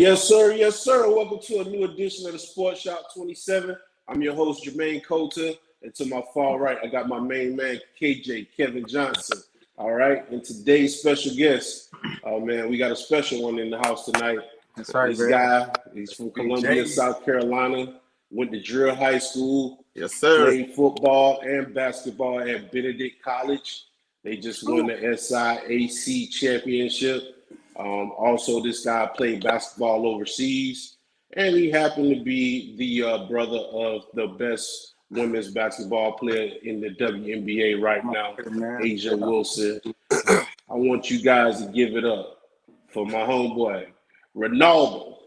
Yes, sir. Yes, sir. Welcome to a new edition of the Sports Shop 27. I'm your host, Jermaine Coulter. And to my far right, I got my main man, KJ, Kevin Johnson. All right. And today's special guest, oh, man, we got a special one in the house tonight. That's right, This man. guy, he's from Columbia, South Carolina, went to Drill High School. Yes, sir. Played football and basketball at Benedict College. They just won the SIAC championship. Also, this guy played basketball overseas, and he happened to be the brother of the best women's basketball player in the WNBA right now, Asia Wilson. I want you guys to give it up for my homeboy, Ronaldo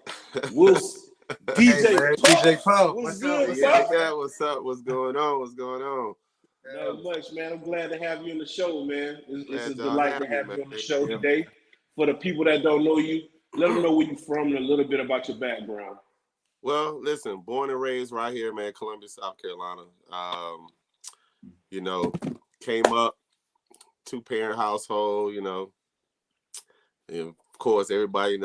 Wilson. DJ Paul. What's good? What's up? What's going on? Not much, man. I'm glad to have you on the show, man. It's a delight to have you on the show today. For the people that don't know you, let them know where you're from and a little bit about your background. Well, listen, born and raised right here, man, Columbia, South Carolina. Came up, two-parent household, and of course, everybody,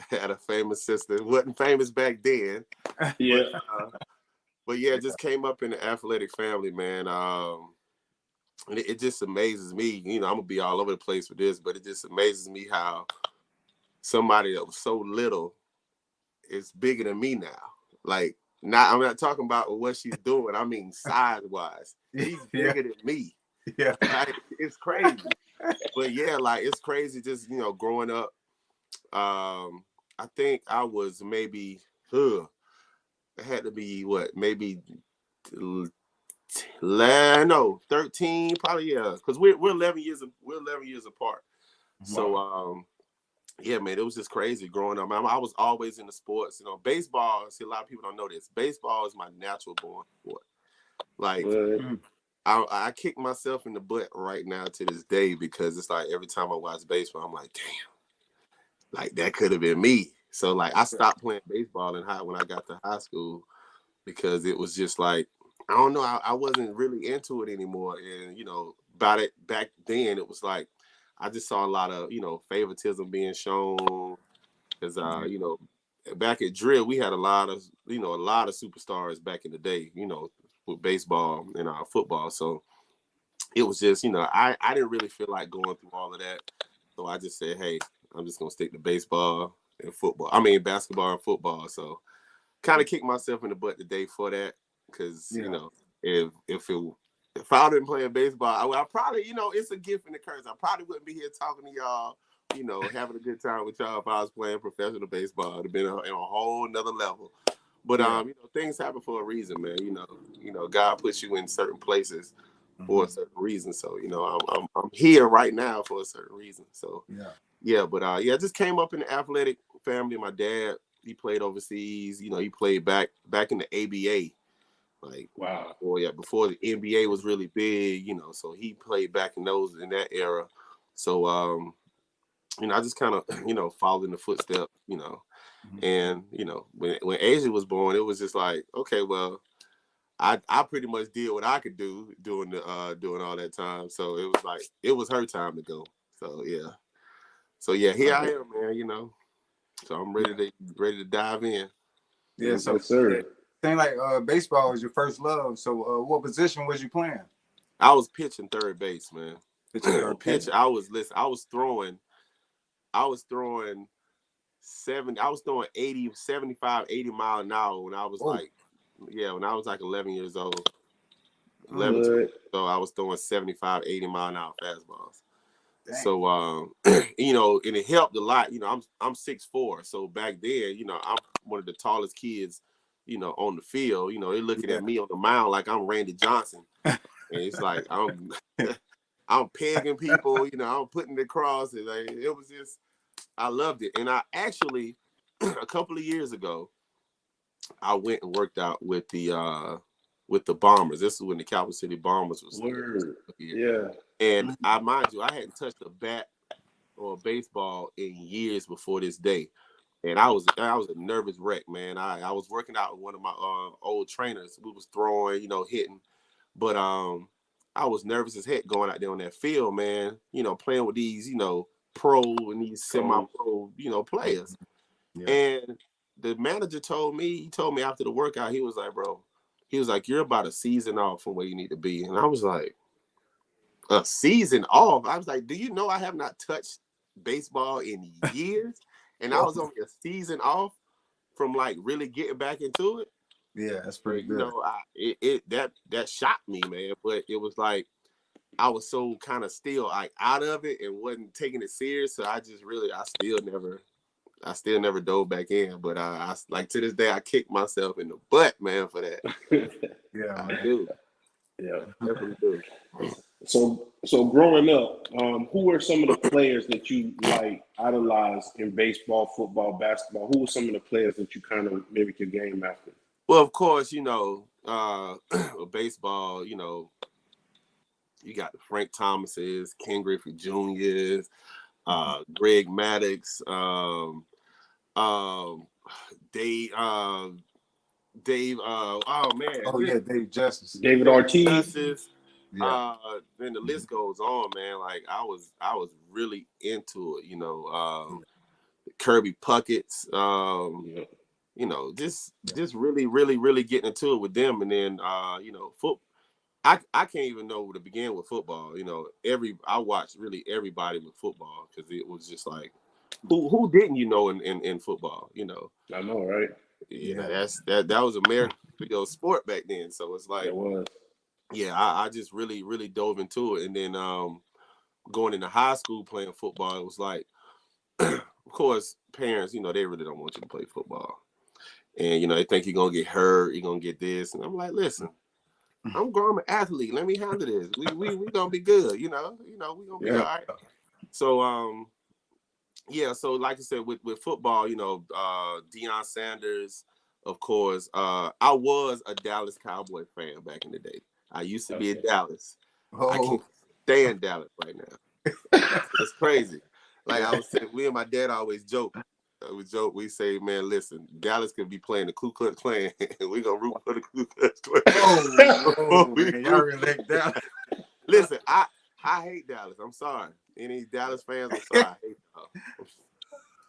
had a famous sister. Wasn't famous back then. Yeah. But just came up in an athletic family, man. And it just amazes me, I'm going to be all over the place with this, but it just amazes me how somebody that was so little is bigger than me now. Like, I'm not talking about what she's doing. I mean, size-wise. She's bigger than me. Yeah. Like, it's crazy. But, it's crazy just, growing up. I think I was maybe, it had to be, maybe 13, probably, because we're 11 years apart. Wow. So man, it was just crazy growing up. I was always into sports. Baseball. See, a lot of people don't know this. Baseball is my natural born sport. Like, I kick myself in the butt right now to this day because it's like every time I watch baseball, I'm like, damn, like that could have been me. So like I stopped playing baseball when I got to high school because it was just like, I don't know. I wasn't really into it anymore. And, about it back then, it was like, I just saw a lot of, favoritism being shown. Because, back at Drill, we had a lot of superstars back in the day, with baseball and football. So it was just, I didn't really feel like going through all of that. So I just said, hey, I'm just going to stick to basketball and football. So kind of kicked myself in the butt today for that. Because, if I would have been playing baseball, I probably, it's a gift and a curse. I probably wouldn't be here talking to y'all, having a good time with y'all if I was playing professional baseball. It would have been on a whole nother level. But, things happen for a reason, man. God puts you in certain places for a certain reason. So, I'm here right now for a certain reason. So, I just came up in an athletic family. My dad, he played overseas. He played back in the ABA. Like, wow. Before the NBA was really big, so he played back in that era. So, I just kind of, followed in the footsteps, and, when Asia was born, it was just like, okay, well, I pretty much did what I could do during all that time. So it was like, it was her time to go. So, here I am, man, so I'm ready to dive in. Yeah. So, sir. Thing like baseball was your first love. So what position was you playing? I was pitching third base, man. I was throwing 75, 80 mile an hour when I was like 11 years old. 11, so I was throwing 75, 80 mile an hour fastballs. Dang. So and it helped a lot. I'm 6'4", so back then, I'm one of the tallest kids on the field. They're looking at me on the mound like I'm Randy Johnson. And it's like I'm pegging people, I'm putting it across. And it was just, I loved it. And I actually, a couple of years ago, I went and worked out with the Bombers. This is when the Capital City Bombers was here. Yeah. And mind you, I hadn't touched a bat or a baseball in years before this day. And I was a nervous wreck, man. I was working out with one of my old trainers. We was throwing, hitting. But I was nervous as heck going out there on that field, man, playing with these, pro and these semi-pro, players. Yeah. And the manager told me after the workout, he was like, bro, you're about a season off from where you need to be. And I was like, a season off? I was like, do you know I have not touched baseball in years? And I was only a season off from like really getting back into it. Yeah, that's pretty good. You know, that shocked me, man. But it was like I was so kind of still like out of it and wasn't taking it serious. So I still never dove back in. But I like to this day I kick myself in the butt, man, for that. Yeah, I man. do. Yeah. Definitely do. So growing up, who were some of the players that you like idolized in baseball, football, basketball? Who were some of the players that you kind of mimic your game after? Well, of course, you know, baseball, you know, you got the Frank Thomases, Ken Griffey Jr.'s, Greg Maddux, Dave, oh man, Oh yeah, Dave Justice. David Ortiz. Justice. Yeah. Then the list goes on, man. Like I was really into it, you know. Kirby Puckett's, you know, just really, really, really getting into it with them. And then you know, I can't even know where to begin with football. You know, I watched really everybody with football because it was just like who didn't you know in football, you know? I know, right? Yeah, that was American sport back then. So it's like It was. Yeah, I just really, really dove into it. And then going into high school playing football, it was like, of course, parents, you know, they really don't want you to play football. And, you know, they think you're going to get hurt, you're going to get this. And I'm like, listen, I'm grown, I'm an athlete. Let me handle this. We going to be good, you know, we going to be all right. So, yeah, so like I said, with football, you know, Deion Sanders, of course, I was a Dallas Cowboy fan back in the day. I used to be in Dallas. I can't stand Dallas right now. It's crazy. Like I was saying, we and my dad always joke. We say, man, listen, Dallas could be playing the Ku Klux Klan, and we're gonna root for the Ku Klux Klan. Man, y'all really like Dallas. Listen, I hate Dallas. I'm sorry. Any Dallas fans, I'm sorry. I hate y'all.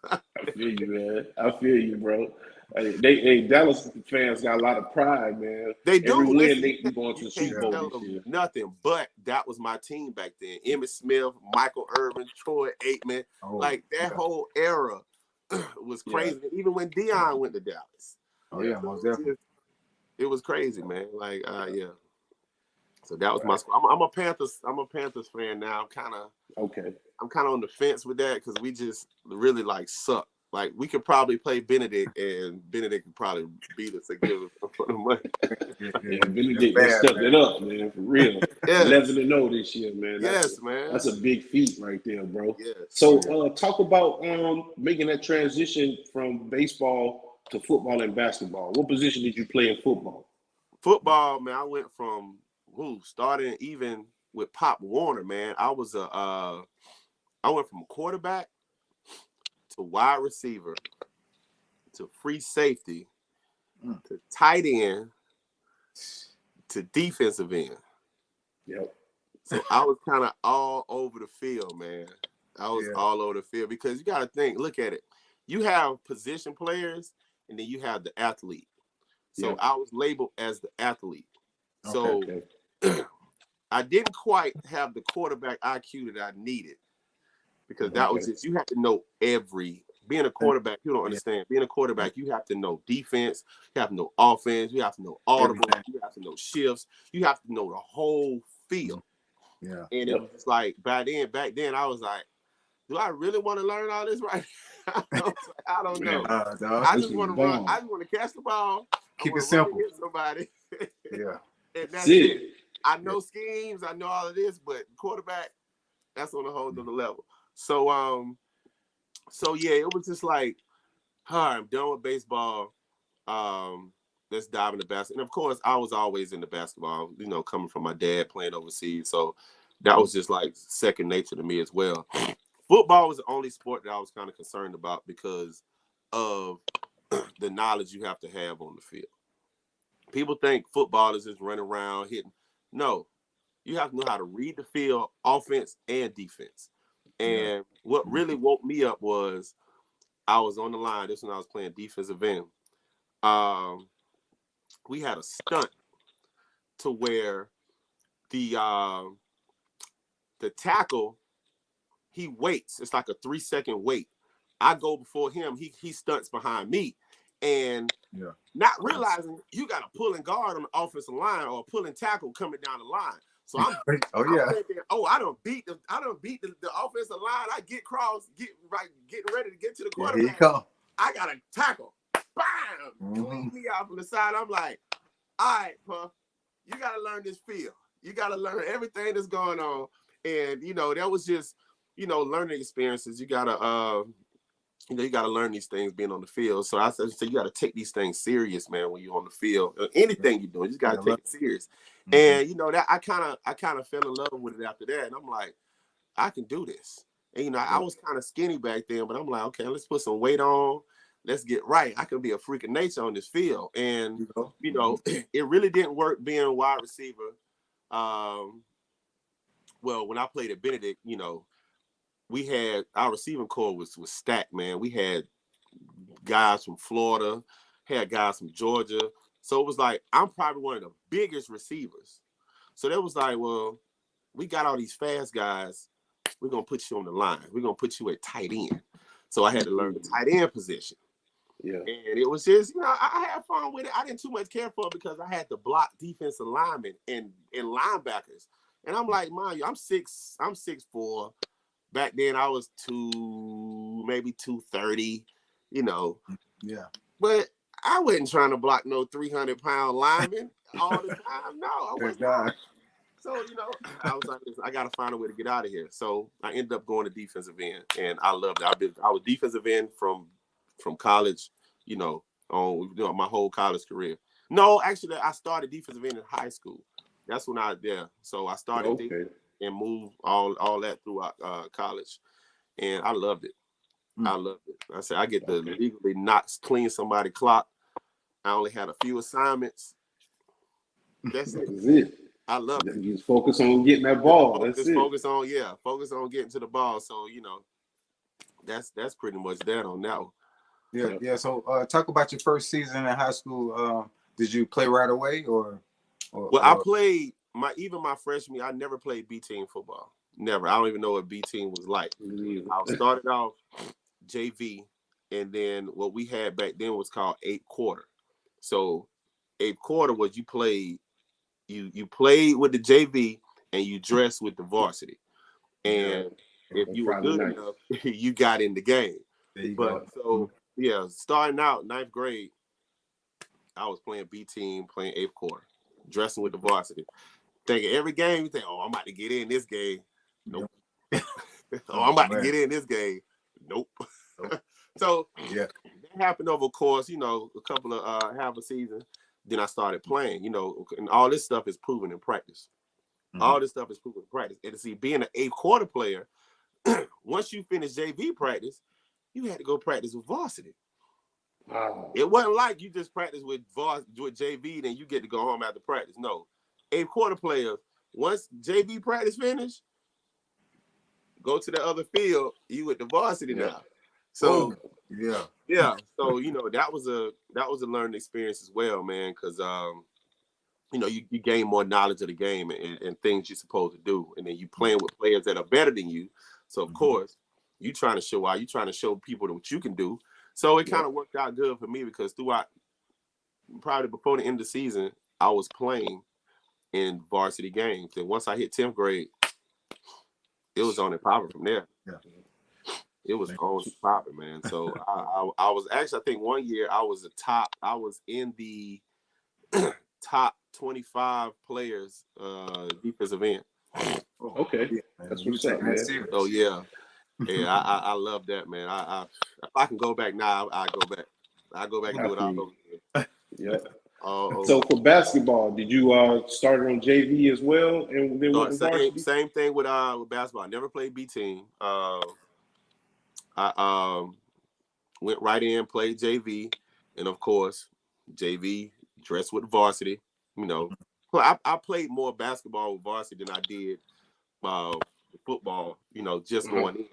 I feel you, man. I feel you, bro. Hey, Dallas fans got a lot of pride, man. They do. Every win, Listen, they going to the Super Bowl this year. Nothing, but that was my team back then. Emmitt Smith, Michael Irvin, Troy Aikman, like that whole era was crazy. Yeah. Even when Deion went to Dallas. Oh yeah, most definitely. It was crazy, man. Like, yeah. So that was my squad. I'm a Panthers fan now. I'm kind of on the fence with that because we just really like suck. Like we could probably play Benedict, and Benedict could probably beat us and give us for the money. Yeah, Benedict stepped it up, man, for real. 11-0 this year, man. That's a big feat right there, bro. Yes. So talk about making that transition from baseball to football and basketball. What position did you play in football? Football, man, I went from starting even with Pop Warner, man. I went from quarterback to wide receiver to free safety to tight end to defensive end. Yep. So I was kind of all over the field, man. I was all over the field because you got to think, look at it. You have position players and then you have the athlete. So I was labeled as the athlete. So I didn't quite have the quarterback IQ that I needed because that was just, you have to know being a quarterback, you don't understand. Being a quarterback, you have to know defense, you have to know offense, you have to know audible, you have to know shifts, you have to know the whole field. Yeah. And it was like back then I was like, do I really want to learn all this right now? I don't know. I just want to run. I just want to catch the ball. Keep it simple. Hit somebody. And that's it. I know schemes. I know all of this, but quarterback, that's on a whole other level. So yeah, it was just like, I'm done with baseball. Let's dive into basketball. And of course, I was always into basketball, you know, coming from my dad playing overseas. So that was just like second nature to me as well. Football was the only sport that I was kind of concerned about because of the knowledge you have to have on the field. People think football is just running around hitting. No, you have to know how to read the field, offense and defense. And what really woke me up was I was on the line. This when I was playing defensive end. We had a stunt to where the tackle, he waits. It's like a 3-second wait. I go before him. He stunts behind me, and not realizing you got a pulling guard on the offensive line or a pulling tackle coming down the line. So I'm I don't beat the offensive line. I get getting ready to get to the quarterback. I got a tackle. Bam! Clean me out from the side. I'm like, all right, Puff, you got to learn this field. You got to learn everything that's going on. And, that was just, learning experiences. You got to, you got to learn these things being on the field. So I said, you got to take these things serious, man, when you're on the field. Anything you're doing, you just got to take it serious. And, that I kind of fell in love with it after that. And I'm like, I can do this. And, I was kind of skinny back then, but I'm like, okay, let's put some weight on. Let's get right. I can be a freak of nature on this field. And, it really didn't work being a wide receiver. Well, when I played at Benedict, we had our receiving core was stacked, man. We had guys from Florida, had guys from Georgia. So it was like, I'm probably one of the biggest receivers. So that was like, well, we got all these fast guys. We're going to put you on the line. We're going to put you at tight end. So I had to learn the tight end position. Yeah. And it was just, I had fun with it. I didn't too much care for it because I had to block defensive linemen and linebackers. And I'm like, mind you, I'm 6'4". Back then I was maybe 230, Yeah. But I wasn't trying to block no 300-pound lineman all the time. No, I wasn't. So, I was like, I got to find a way to get out of here. So I ended up going to defensive end, and I loved it. I was defensive end from college, on my whole college career. No, actually, I started defensive end in high school. That's when So I started and moved all that throughout college, and I loved it. I loved it. I said I get to legally not clean somebody's clock. I only had a few assignments. That's it. I love it. You just focus on getting that ball. Focus on getting to the ball. So that's pretty much that on that one. Yeah. So talk about your first season in high school. Did you play right away or I played my freshman year. I never played B team football. Never. I don't even know what B team was like. I started off JV, and then what we had back then was called 8 quarter. So 8 quarter was you played with the JV and you dressed with the varsity. And if you were good enough, you got in the game. Starting out 9th grade, I was playing B team, playing 8th quarter, dressing with the varsity. Thinking every game, you think, oh, I'm about to get in this game. Nope. I'm about to get in this game. Nope. So that happened over, of course, a couple of half a season. Then I started playing, and all this stuff is proven in practice. All this stuff is proven in practice. And to see, being an 8th quarter player, once you finish JV practice, you had to go practice with varsity. Wow. It wasn't like you just practice with JV, then you get to go home after practice. No. 8th quarter players, once JV practice finished, go to the other field, you with the varsity now. So So that was a learning experience as well, man, because you gain more knowledge of the game and things you're supposed to do, and then you playing with players that are better than you. So of course, you trying to show people what you can do. So it kind of worked out good for me because throughout, probably before the end of the season, I was playing in varsity games, and once I hit 10th grade, it was on and popping from there. Yeah. It was on and popping, man. So I was actually, I think one year I was in the top 25 players defensive end. Okay. That's what's up, man. Oh yeah. Yeah, I love that, man. If I can go back now, I go back. I go back and do it all over again. Yeah. So for basketball, did you start on JV as well, and then with the same thing with basketball. I never played B team. I went right in, played JV, and of course, JV dressed with varsity. I played more basketball with varsity than I did football. Just going in.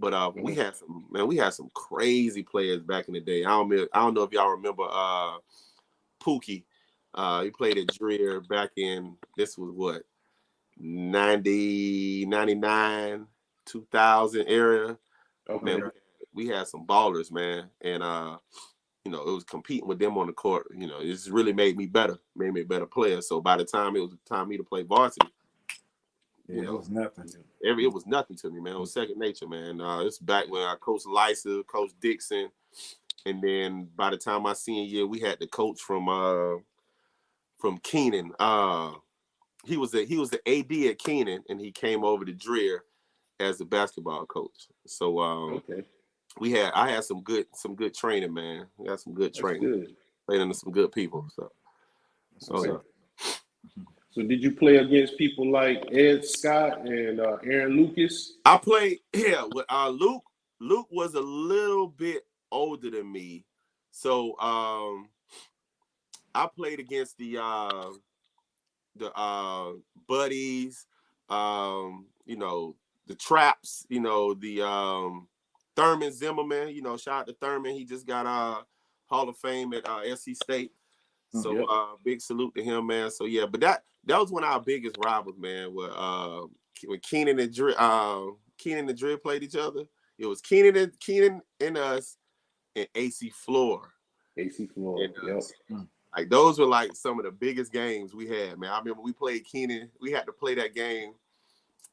But we had some crazy players back in the day. I don't know if y'all remember Pookie. He played at Dreer back in, this was what, 90, 99, 2000 area. Okay. Man, we had some ballers, man. And it was competing with them on the court. It just really made me better, made me a better player. So by the time it was time for me to play varsity, it was nothing. It was nothing to me, man. It was second nature, man. It's back when I coached Lysa, Coach Dixon, and then by the time my senior year, we had the coach from Keenan. He was the AD at Keenan, and he came over to Dreer as the basketball coach. So okay. I had some good training, man. I got some good training. Good. Played under some good people. So. So did you play against people like Ed Scott and Aaron Lucas? I played with Luke. Luke was a little bit older than me, so I played against the buddies, the Traps, the Thurman Zimmerman. Shout out to Thurman. He just got Hall of Fame at SC State. So big salute to him, man. So yeah, but that was one of our biggest rivals, man. When Keenan and Dre played each other, it was Keenan and us and AC Floor. AC Floor. Yep. Like those were like some of the biggest games we had, man. I remember we played Keenan. We had to play that game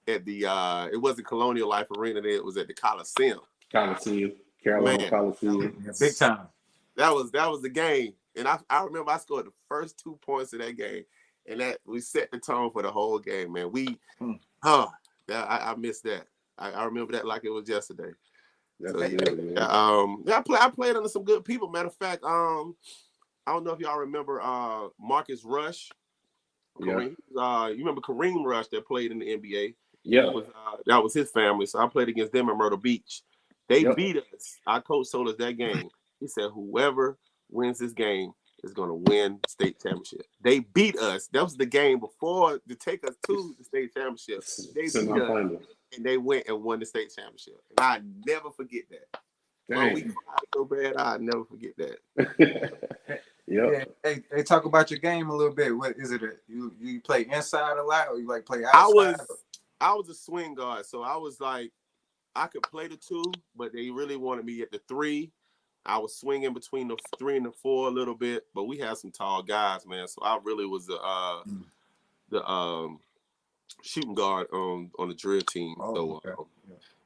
at the it wasn't Colonial Life Arena, it was at the Coliseum. Carolina Coliseum. Yeah, big time. That was the game. And I remember I scored the first 2 points of that game, and that we set the tone for the whole game, man. I missed that. I remember that like it was yesterday. I played under some good people. Matter of fact, I don't know if y'all remember Marcus Rush. Kareem, you remember Kareem Rush that played in the NBA? Yeah, that was his family. So I played against them in Myrtle Beach. They beat us. Our coach told us that game. He said, "Whoever wins this game is going to win the state championship." They beat us. That was the game before to take us to the state championship. They beat us, and they went and won the state championship. And I never forget that. Well, we cried so bad, I never forget that. Yeah. Hey, talk about your game a little bit. What is it? You play inside a lot, or you like play outside? I was a swing guard, so I was like, I could play the 2, but they really wanted me at the 3. I was swinging between the 3 and the 4 a little bit, but we had some tall guys, man. So I really was the shooting guard on the drill team.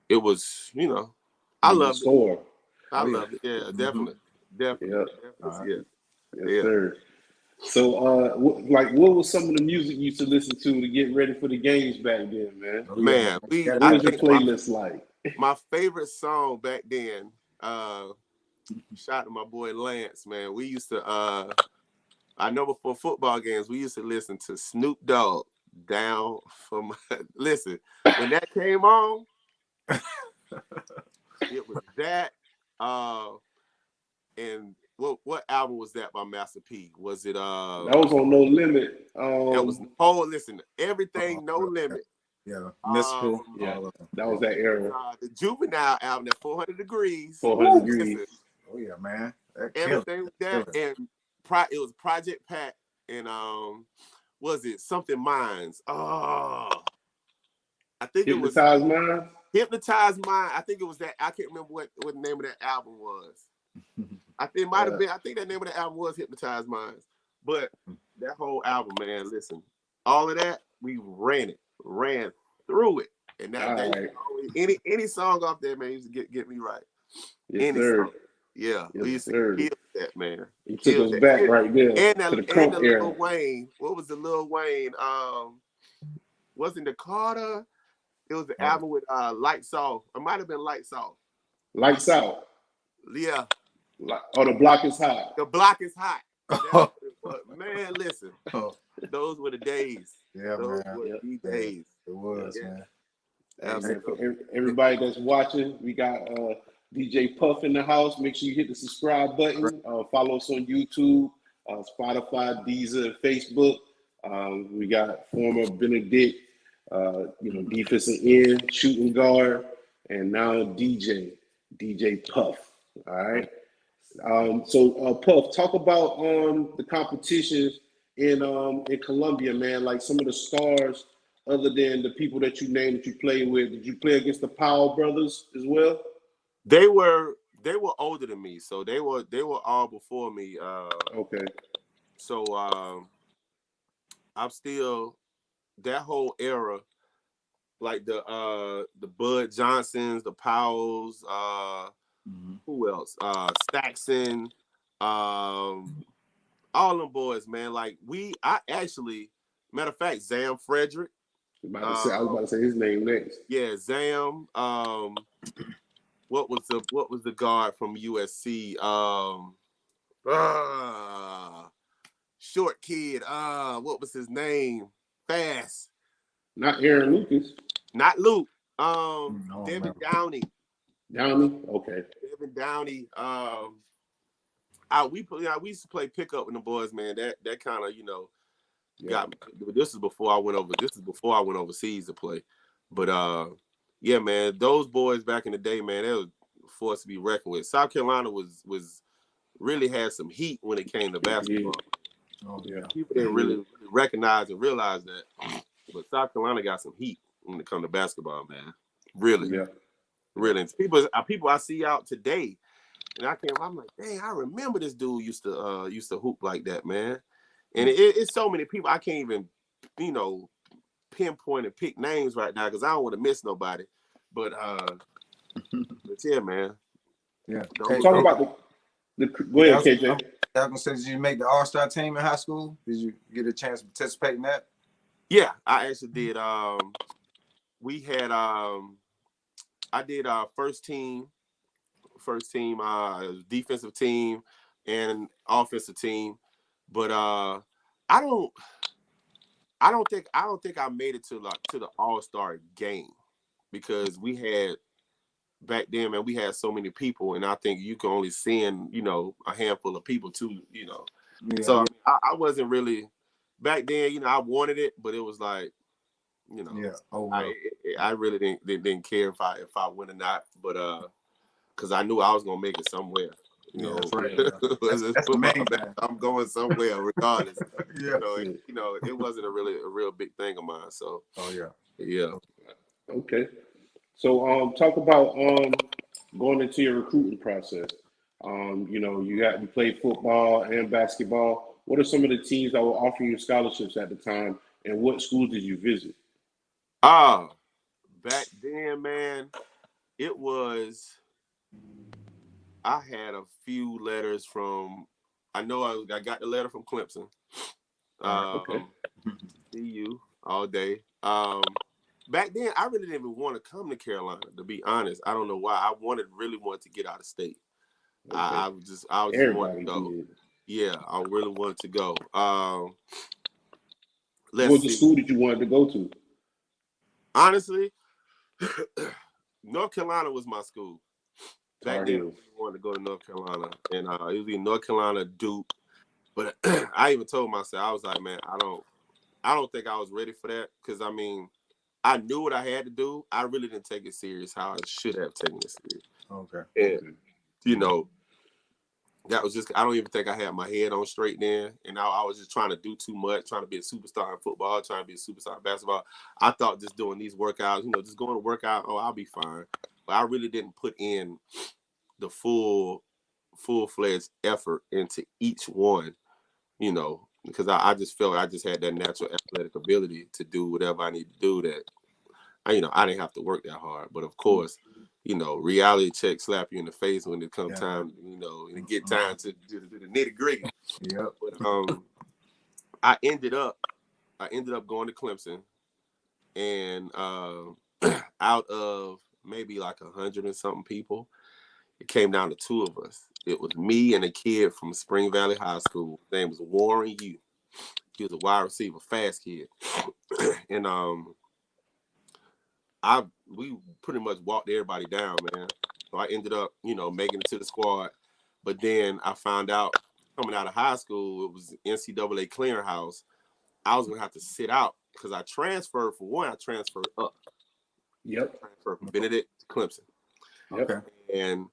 It was, I loved it. I loved it. Yeah, definitely. Yes, sir. So, what was some of the music you used to listen to get ready for the games back then, man? Man, what was your playlist like? My favorite song back then, shout out to my boy Lance, man. We used to, I know before football games, we used to listen to Snoop Dogg down from, listen, when that came on, it was that, and what album was that by Master P? Was it, that was on No Limit. That was, listen, Everything No Limit. Yeah, that was that era. The Juvenile album, that 400 Degrees. 400 Degrees. Oh yeah, man. Everything with that, and it was Project Pat, and was it Something Minds? Oh, I think Hypnotize Mind. Hypnotize Mind. I think it was that. I can't remember what the name of that album was. I think it might have been. I think that name of the album was Hypnotize Minds. But that whole album, man, listen, all of that, we ran through it, and any song off there, man, used to get me right. Yes, sir. Song. Yeah, we used to kill that, man. He took us back right there to the crunk era. Lil Wayne. What was the Lil Wayne? Wasn't the Carter? It was the album with Lights Off. It might have been Lights Off. Lights Out. Yeah. The Block is Hot. The Block is Hot. Man, listen. Those were the days. Yeah, those were the days. It was, man. For everybody that's watching, we got DJ Puff in the house. Make sure you hit the subscribe button. Follow us on YouTube, Spotify, Deezer, and Facebook. We got former Benedict, defensive end, shooting guard, and now DJ Puff. All right. So Puff, talk about the competitions in Colombia, man. Like some of the stars, other than the people that you named that you played with. Did you play against the Powell brothers as well? They were older than me, so they were all before me. Okay. So I'm still that whole era, like the Bud Johnsons, the Powells, who else? Saxon, all them boys, man. Like I actually, matter of fact, Zam Frederick. I was about to say his name next. Yeah, Zam. What was the guard from USC? Short kid. What was his name? Fast. Not Aaron Lucas. Not Luke. No, Devin Downey. Downey. Okay. Devin Downey. We used to play pickup with the boys, man. That kind of got me. This is before I went over. This is before I went overseas to play. But yeah, man, those boys back in the day, man, they was forced to be reckoned with. South Carolina was really had some heat when it came to basketball. Oh yeah. People didn't really recognize and realize that, but South Carolina got some heat when it comes to basketball, man. Really, really. And people I see out today, and I'm like, dang, I remember this dude used to hoop like that, man. And it's so many people I can't even, pinpoint and pick names right now because I don't want to miss nobody. But yeah, man. Yeah. Talk about the. Go ahead, KJ. I was gonna say, did you make the All-Star team in high school? Did you get a chance to participate in that? Yeah, I actually did. We had I did our first team, defensive team and offensive team, but I don't think I made it to the All-Star game because we had back then, man, we had so many people, and I think you can only send a handful of people to. Yeah. So I wasn't really back then. I wanted it, but it was like. Yeah. Oh, well. I really didn't care if I win or not, but because I knew I was gonna make it somewhere. That's right. That's the main thing. I'm going somewhere regardless. Yeah. It wasn't a real big thing of mine. So. Oh yeah. Yeah. Okay. So talk about going into your recruiting process. You played football and basketball. What are some of the teams that were offering you scholarships at the time, and what schools did you visit? Back then, man, it was. I had a few letters from. I know I got the letter from Clemson. Okay. See you all day. Back then, I really didn't even want to come to Carolina. To be honest, I don't know why. I really wanted to get out of state. Okay. I was just wanting to go. Did. Yeah, I really wanted to go. What school did you want to go to? Honestly, North Carolina was my school. Back then, I wanted to go to North Carolina, and it was in North Carolina, Duke. But I even told myself, I was like, man, I don't think I was ready for that because I knew what I had to do. I really didn't take it serious how I should have taken it serious. Okay. And that was just I don't even think I had my head on straight then, and I was just trying to do too much, trying to be a superstar in football, trying to be a superstar in basketball. I thought just doing these workouts, just going to work out, I'll be fine. But I really didn't put in the full-fledged effort into each one, because I just felt I just had that natural athletic ability to do whatever I need to do that, I didn't have to work that hard. But of course, reality check slap you in the face when it comes time, and it get time to do the nitty gritty. Yeah. But I ended up going to Clemson, and out of maybe like 100 and something people, it came down to two of us. It was me and a kid from Spring Valley High School. His name was Warren Yu. He was a wide receiver, fast kid, and we pretty much walked everybody down, man. So I ended up, making it to the squad. But then I found out coming out of high school, it was NCAA clearinghouse. I was gonna have to sit out because I transferred. For one, I transferred up. Yep. Transferred from Benedict to Clemson. Okay. And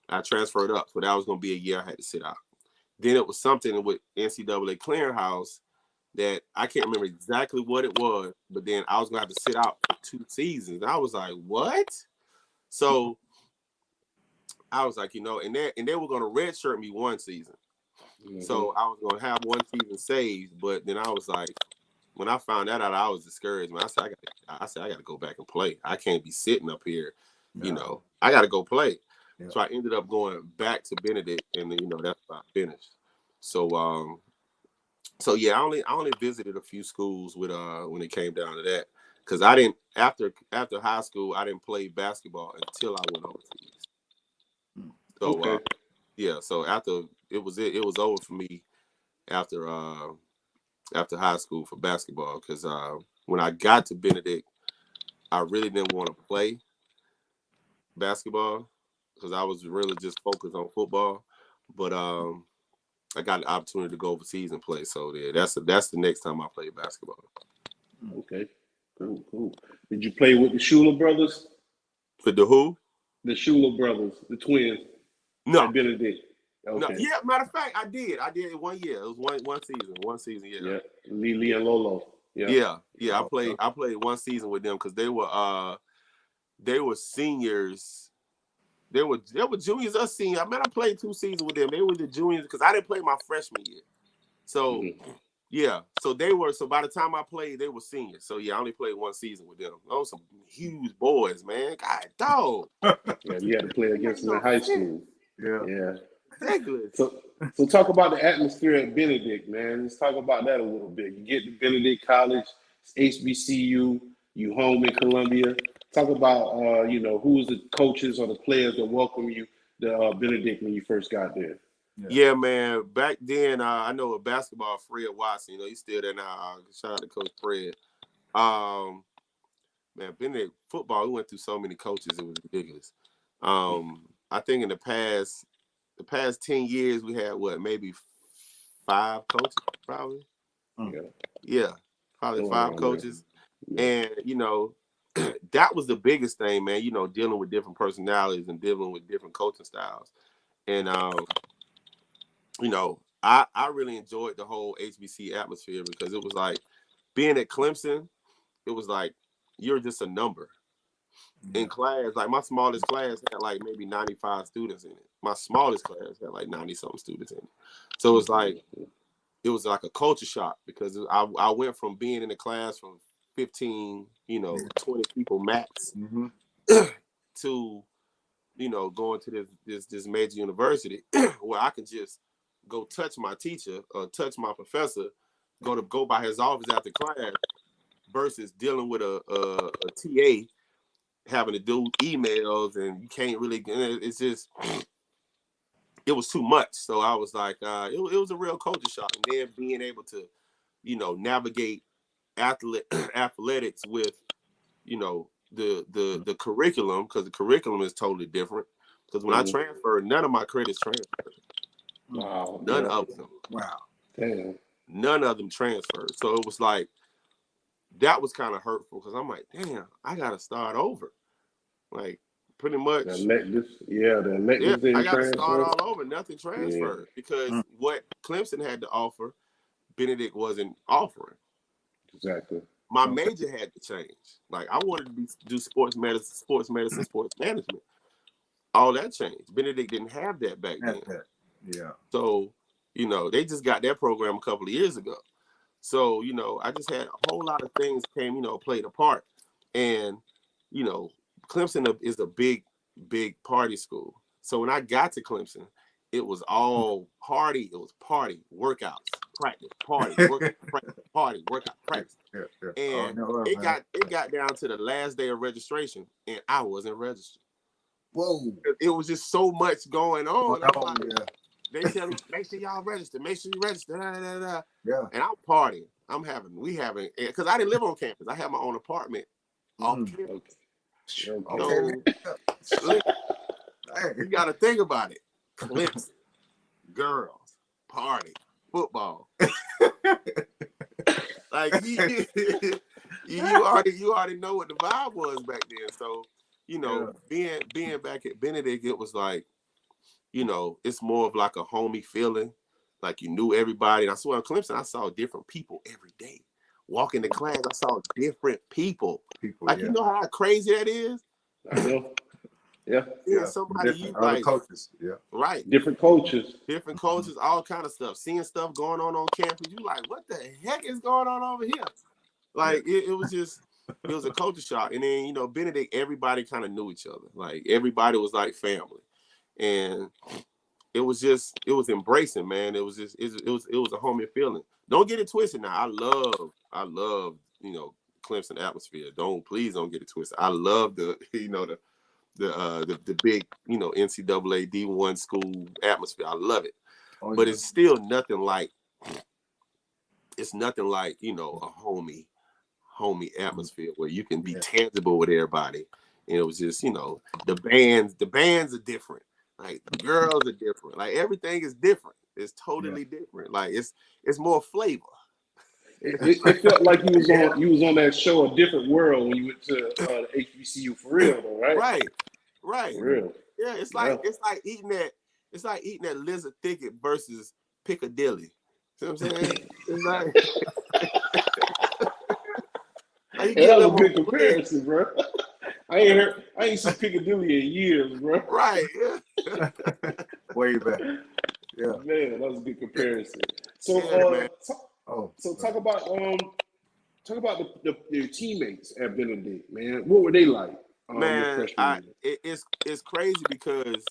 I transferred up, so that was going to be a year I had to sit out. Then it was something with NCAA Clearinghouse that I can't remember exactly what it was, but then I was going to have to sit out for 2 seasons. And I was like, what? So I was like, and they were going to redshirt me 1 season. Mm-hmm. So I was going to have 1 season saved, but then I was like, when I found that out, I was discouraged. Man, I said, I got to go back and play. I can't be sitting up here, I got to go play. Yeah. So I ended up going back to Benedict, and then, that's why I finished. So, yeah, I only visited a few schools with when it came down to that, because I didn't after high school I didn't play basketball until I went overseas. So yeah, so after it was over for me after high school for basketball, because when I got to Benedict, I really didn't want to play basketball because I was really just focused on football, but I got the opportunity to go overseas and play. So yeah, that's the next time I play basketball. Okay, cool. Did you play with the Shula brothers? With the who? The Shula brothers, the twins. No. At Benedict. Okay. No. Yeah, matter of fact, I did it 1 year. It was one season. 1 season. Yeah. Yeah. Lee and Lolo. Yeah. I played 1 season with them because they were seniors. They were juniors, us seniors. I played 2 seasons with them. They were the juniors because I didn't play my freshman year. So, yeah. So by the time I played, they were seniors. So, yeah, I only played 1 season with them. Those some huge boys, man. God, dog. Yeah, you had to play against them in high school. Yeah. Ridiculous. So talk about the atmosphere at Benedict, man. Let's talk about that a little bit. You get to Benedict College, it's HBCU, you home in Columbia. Talk about, who was the coaches or the players that welcomed you to Benedict when you first got there. Yeah, man. Back then, I know a basketball, Fred Watson. He's still there now. Shout out to Coach Fred. Man, Benedict football, we went through so many coaches, it was ridiculous. I think in the past 10 years, we had maybe 5 coaches, probably. Yeah, probably 5 coaches. And that was the biggest thing, man, dealing with different personalities and dealing with different coaching styles. And, I really enjoyed the whole HBC atmosphere because it was like being at Clemson, it was like you're just a number in class. Like my smallest class had like maybe 95 students in it. My smallest class had like 90-something students in it. So it was like a culture shock because I went from being in the class from 15, 20 people max to, going to this major university where I could just go touch my teacher or touch my professor, go by his office after class versus dealing with a TA having to do emails and you can't really, it's just, it was too much. So I was like, it was a real culture shock. And then being able to, navigate athletics with, the curriculum, because the curriculum is totally different. Because when I transferred, none of my credits transferred. Wow. None of them. Wow. Damn. None of them transferred. So it was like, that was kind of hurtful because I'm like, damn, I got to start over. Like, pretty much. I got to start all over. Nothing transferred because what Clemson had to offer, Benedict wasn't offering. Exactly. My major had to change. Like, I wanted to do sports medicine, sports management. All that changed. Benedict didn't have that back then. Yeah. So, they just got that program a couple of years ago. So, I just had a whole lot of things played a part. And, Clemson is a big, big party school. So when I got to Clemson, it was all party. It was party, workouts, practice, party, workout, practice, party, workout, practice. And it got down to the last day of registration, and I wasn't registered. Whoa! It was just so much going on. They tell me, make sure y'all register. Make sure you register. Yeah. And I'm partying. We having, because I didn't live on campus. I had my own apartment off campus. Okay. So, you got to think about it. Clemson, girls, party, football. Like, you already know what the vibe was back then. So, you know, being back at Benedict, it was like, you know, it's more of like a homie feeling. Like you knew everybody. And I swear in Clemson, I saw different people every day. Walking the class, I saw different people. Like, you know how crazy that is? I know. Yeah. Somebody you other like coaches. Yeah. Right. Different coaches, all kind of stuff. Seeing stuff going on campus. You like, what the heck is going on over here? Like it was a culture shock. And then, you know, Benedict, everybody kind of knew each other. Like everybody was like family. And it was embracing, man. It was a homey feeling. Don't get it twisted now. I love, you know, Clemson atmosphere. Please don't get it twisted. I love the, you know, the big, you know, NCAA D1 school atmosphere. I love it. But it's still nothing like, you know, a homey atmosphere where you can be tangible with everybody. And it was just, you know, the bands are different. Like the girls are different. Like everything is different. It's totally different. Like it's more flavor. It felt like you was on that show, A Different World, when you went to the HBCU for real, though, right? Right. For real. Yeah, it's like eating that Lizard Thicket versus Piccadilly. See what I'm saying? It's like that was a good comparison, bro. I ain't seen Piccadilly in years, bro. Right. Yeah. Way back. Yeah. Man, that was a good comparison. So, man. Talk about your teammates at Benedict, man. What were they like? Man, it's crazy because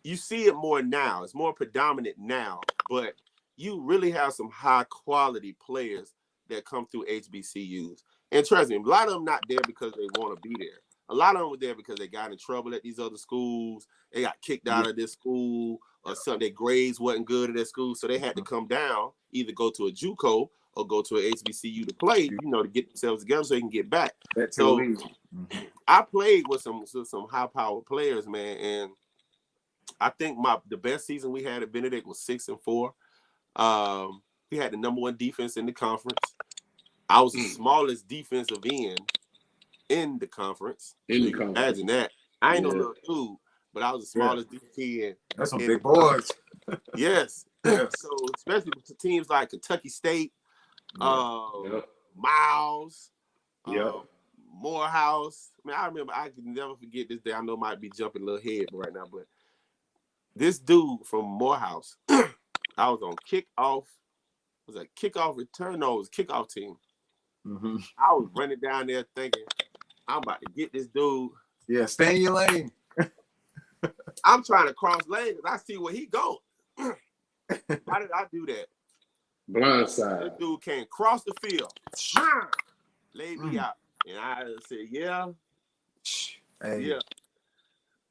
you see it more now. It's more predominant now, but you really have some high quality players that come through HBCUs. And trust me, a lot of them not there because they want to be there. A lot of them were there because they got in trouble at these other schools. They got kicked out of this school or something. Their grades wasn't good at their school, so they had to come down, either go to a JUCO or go to a HBCU to play, you know, to get themselves together so they can get back. So I played with some high-powered players, man, and I think the best season we had at Benedict was 6-4. We had the number 1 defense in the conference. I was the smallest defensive end in the conference. Imagine that. I ain't no little dude, but I was the smallest DP end. That's some big boys. Yes. So especially with teams like Kentucky State, Miles, Morehouse. I mean, I remember, I can never forget this day. I know I might be jumping a little head right now, but this dude from Morehouse, I was on kickoff. It was a kickoff return. No, it was kickoff team. Mm-hmm. I was running down there thinking, I'm about to get this dude. Yeah, stay in your lane. I'm trying to cross lanes. I see where he going. How did I do that? Blindside. This dude came cross the field, laid me out, and I said, "Yeah,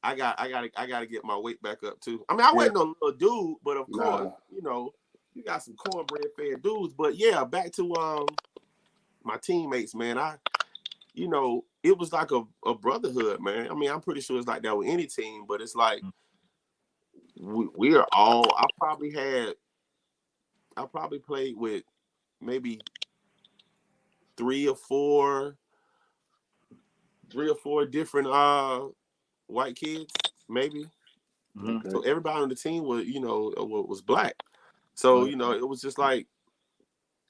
I got to get my weight back up too." I mean, I wasn't no little dude, but of course, you know, you got some cornbread fed dudes. But yeah, back to my teammates, man. You know, it was like a brotherhood, man. I mean, I'm pretty sure it's like that with any team, but it's like we are all. I probably played with maybe three or four different white kids, maybe. Okay. So everybody on the team was black. So you know, it was like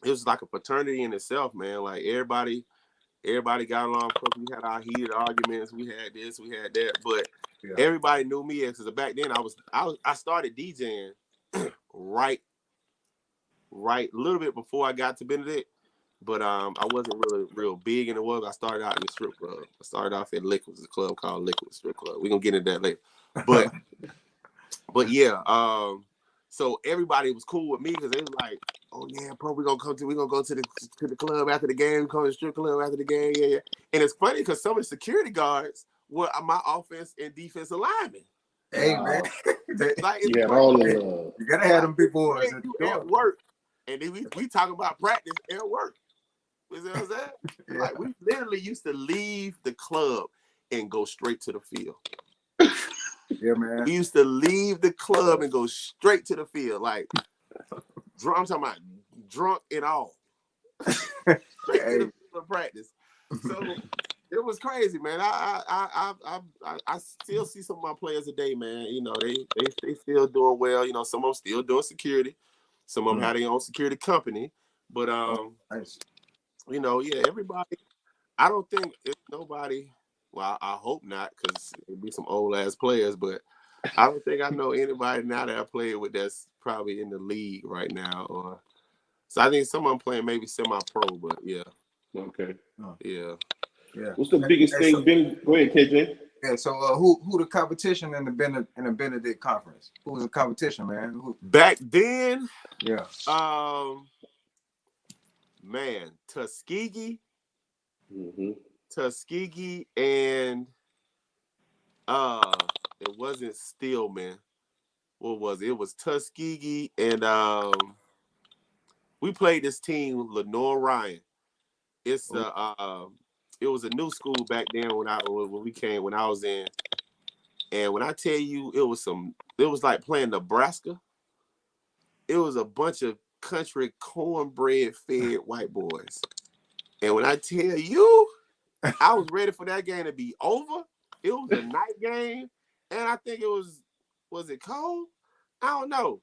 a fraternity in itself, man. Like everybody got along. We had our heated arguments. We had this, we had that, but everybody knew me because back then I started DJing right a little bit before I got to Benedict, but I wasn't really real big in the world. I started out in the strip club. I started off at Liquids, a club called Liquid Strip Club. We're gonna get into that later, but yeah. So everybody was cool with me because they was like, "Oh yeah, bro, we're gonna go to the club after the game. Come to the strip club after the game, yeah." And it's funny because some of the security guards were my offense and defense linemen. Hey man, like all of them. You gotta have them big boys at work, and then we talk about practice at work. You know what I'm saying? Like we literally used to leave the club and go straight to the field. Yeah, man. We used to leave the club and go straight to the field, like I'm talking about drunk and all. Straight to the field, practice. So it was crazy, man. I still see some of my players today, man. You know, they still doing well. You know, some of them still doing security. Some of them had their own security company. But Nice. you know, yeah, everybody. I don't think it's nobody. Well, I hope not, because it'd be some old ass players. But I don't think I know anybody now that I play with that's probably in the league right now. Or so I think someone playing maybe semi-pro. But yeah, Okay. yeah. Yeah. What's the biggest thing? Go ahead, KJ. Yeah. So who the competition in the Benedict conference? Who was the competition, man? Back then, yeah. Man, Tuskegee, Mm-hmm. and it wasn't Stillman. What was it? It was Tuskegee and we played this team, Lenore Ryan. It's it was a new school back then when I was in, and when I tell you it was like playing Nebraska. It was a bunch of country cornbread fed white boys, and when I tell you, I was ready for that game to be over. It was a night game, and I think was it cold? I don't know.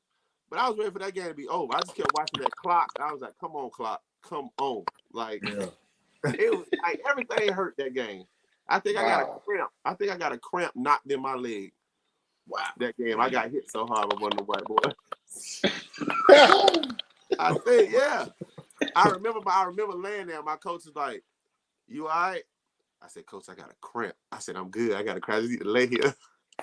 But I was ready for that game to be over. I just kept watching that clock. I was like, come on, clock. Come on. Like, it was like everything hurt that game. I think I got a cramp. I think I got a cramp knocked in my leg. Wow. That game. I got hit so hard by one of the white boys. I think, yeah. I remember laying there. My coach was like, you all right? I said, Coach, I got a cramp. I said, I'm good. I got a cramp. I just need to lay here.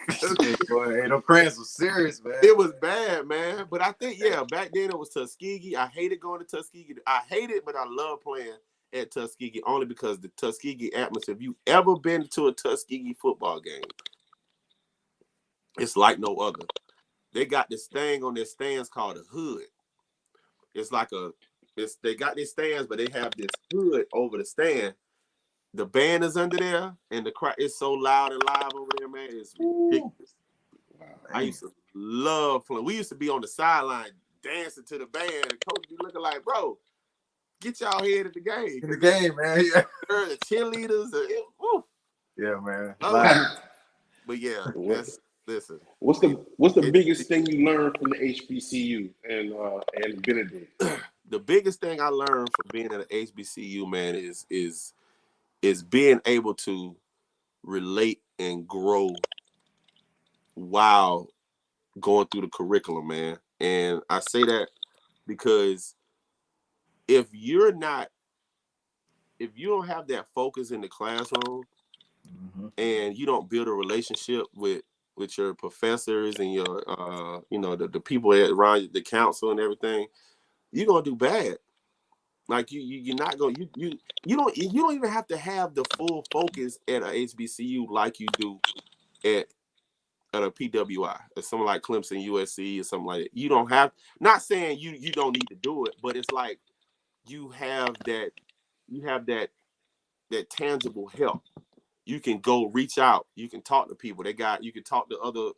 Hey, boy, no cramps was serious, man. It was bad, man. But I think, yeah, back then it was Tuskegee. I hated going to Tuskegee. I hate it, but I love playing at Tuskegee only because the Tuskegee atmosphere. If you ever been to a Tuskegee football game, it's like no other. They got this thing on their stands called a hood. It's like they got these stands, but they have this hood over the stand. The band is under there, and the crowd is so loud and live over there, man. It's ridiculous. Wow. I used to love playing. We used to be on the sideline dancing to the band, and coach be looking like, bro, get y'all here at the game. In the game, man. Yeah, The cheerleaders. yeah, man. But yeah, listen. What's the biggest thing you learned from the HBCU and Benedict? The biggest thing I learned from being at an HBCU, man, is being able to relate and grow while going through the curriculum, man. And I say that because if you don't have that focus in the classroom and you don't build a relationship with your professors and your the people around the council and everything, you're gonna do bad. Like you're not gonna you don't even have to have the full focus at a HBCU like you do at a PWI or something like Clemson, USC, or something like that. You don't have. Not saying you don't need to do it, but it's like you have that tangible help. You can go reach out. You can talk to people. You can talk to other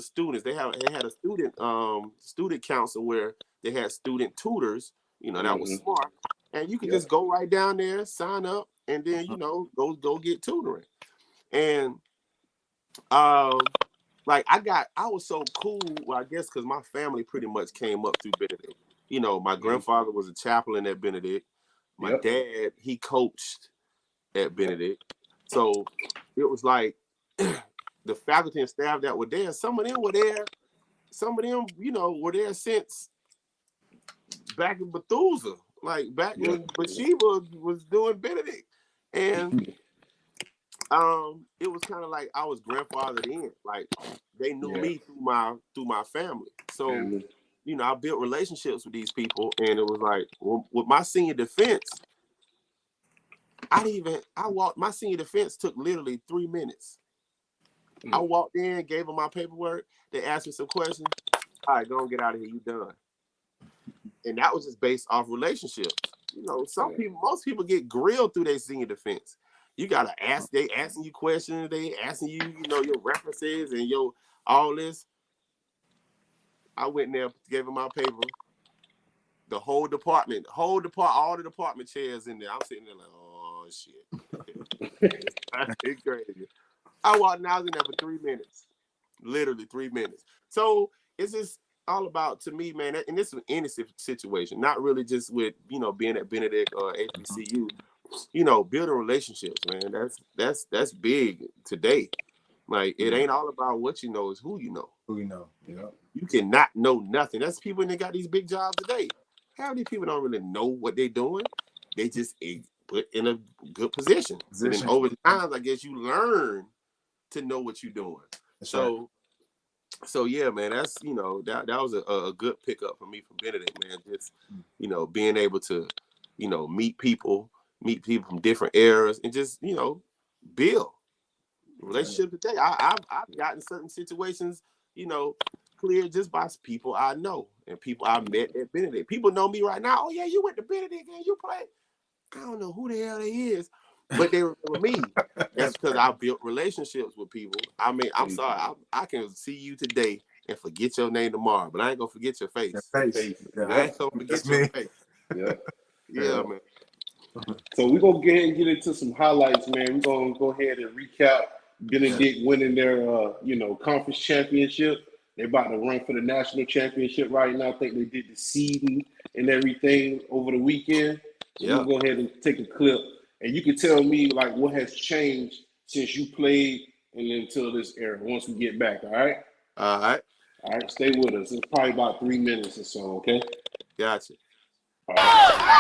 students. They had a student council where they had student tutors. That was smart. And you can just go right down there, sign up, and then go get tutoring. And like I was so cool. Well, I guess because my family pretty much came up through Benedict. My grandfather was a chaplain at Benedict. My dad, he coached at Benedict. So it was like the faculty and staff that were there. Some of them were there. Some of them, were there since back in Bethusa, like back when Bathsheba was doing Benedict, and it was kind of like I was grandfathered in. Like they knew me through my family. So I built relationships with these people, and it was like with my senior defense. My senior defense took literally 3 minutes. I walked in, gave them my paperwork. They asked me some questions. All right, go and get out of here. You done. And that was just based off relationships. Most people get grilled through their senior defense. You gotta ask. They asking you questions. They asking you, your references and your all this. I went in there, gave them my paper. the whole department, all the department chairs in there. I'm sitting there like, oh shit. It's crazy. I walked in, I was in there for 3 minutes. Literally 3 minutes. So it's just all about, to me, man, and this is any situation, not really just with, being at Benedict or HBCU, building relationships, man. That's big today. Like, it ain't all about what you know, it's who you know. Who you know, yeah. You cannot know nothing. That's people that got these big jobs today. How many people don't really know what they're doing? They just put in a good position. And then over the times, I guess you learn to know what you're doing. That's so right. So yeah, man, that's that was a good pickup for me from Benedict, man. Just being able to meet people from different eras and just build relationship today. I've gotten certain situations clear just by people I know and people I met at Benedict. People know me right now. Oh yeah, you went to Benedict and you played. I don't know who the hell they is, but they remember me. That's because I built relationships with people. I mean, I'm sorry, I can see you today and forget your name tomorrow, but I ain't gonna forget your face. Yeah. I ain't gonna forget your face. Yeah, man. So we're gonna go ahead and get into some highlights, man. We're gonna go ahead and recap Benedict winning their conference championship. They're about to run for the national championship right now. I think they did the seeding and everything over the weekend. So we'll go ahead and take a clip, and you can tell me like what has changed since you played and until this era. Once we get back, all right? All right. All right. Stay with us. It's probably about 3 minutes or so. Okay. Gotcha. All right.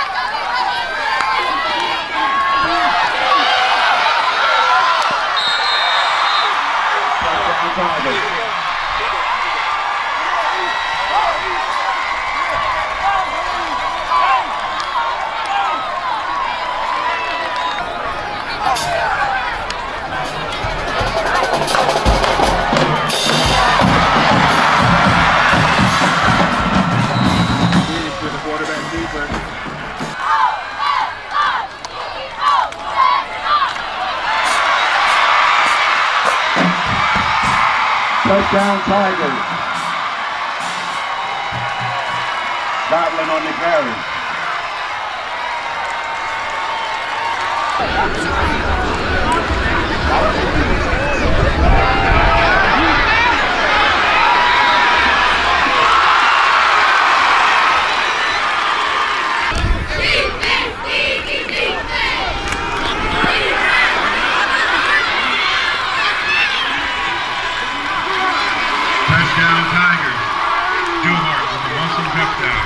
Touchdown Tigers. Battling on the carry. Touchdown Tigers. Dewhart with the Muscle touchdown.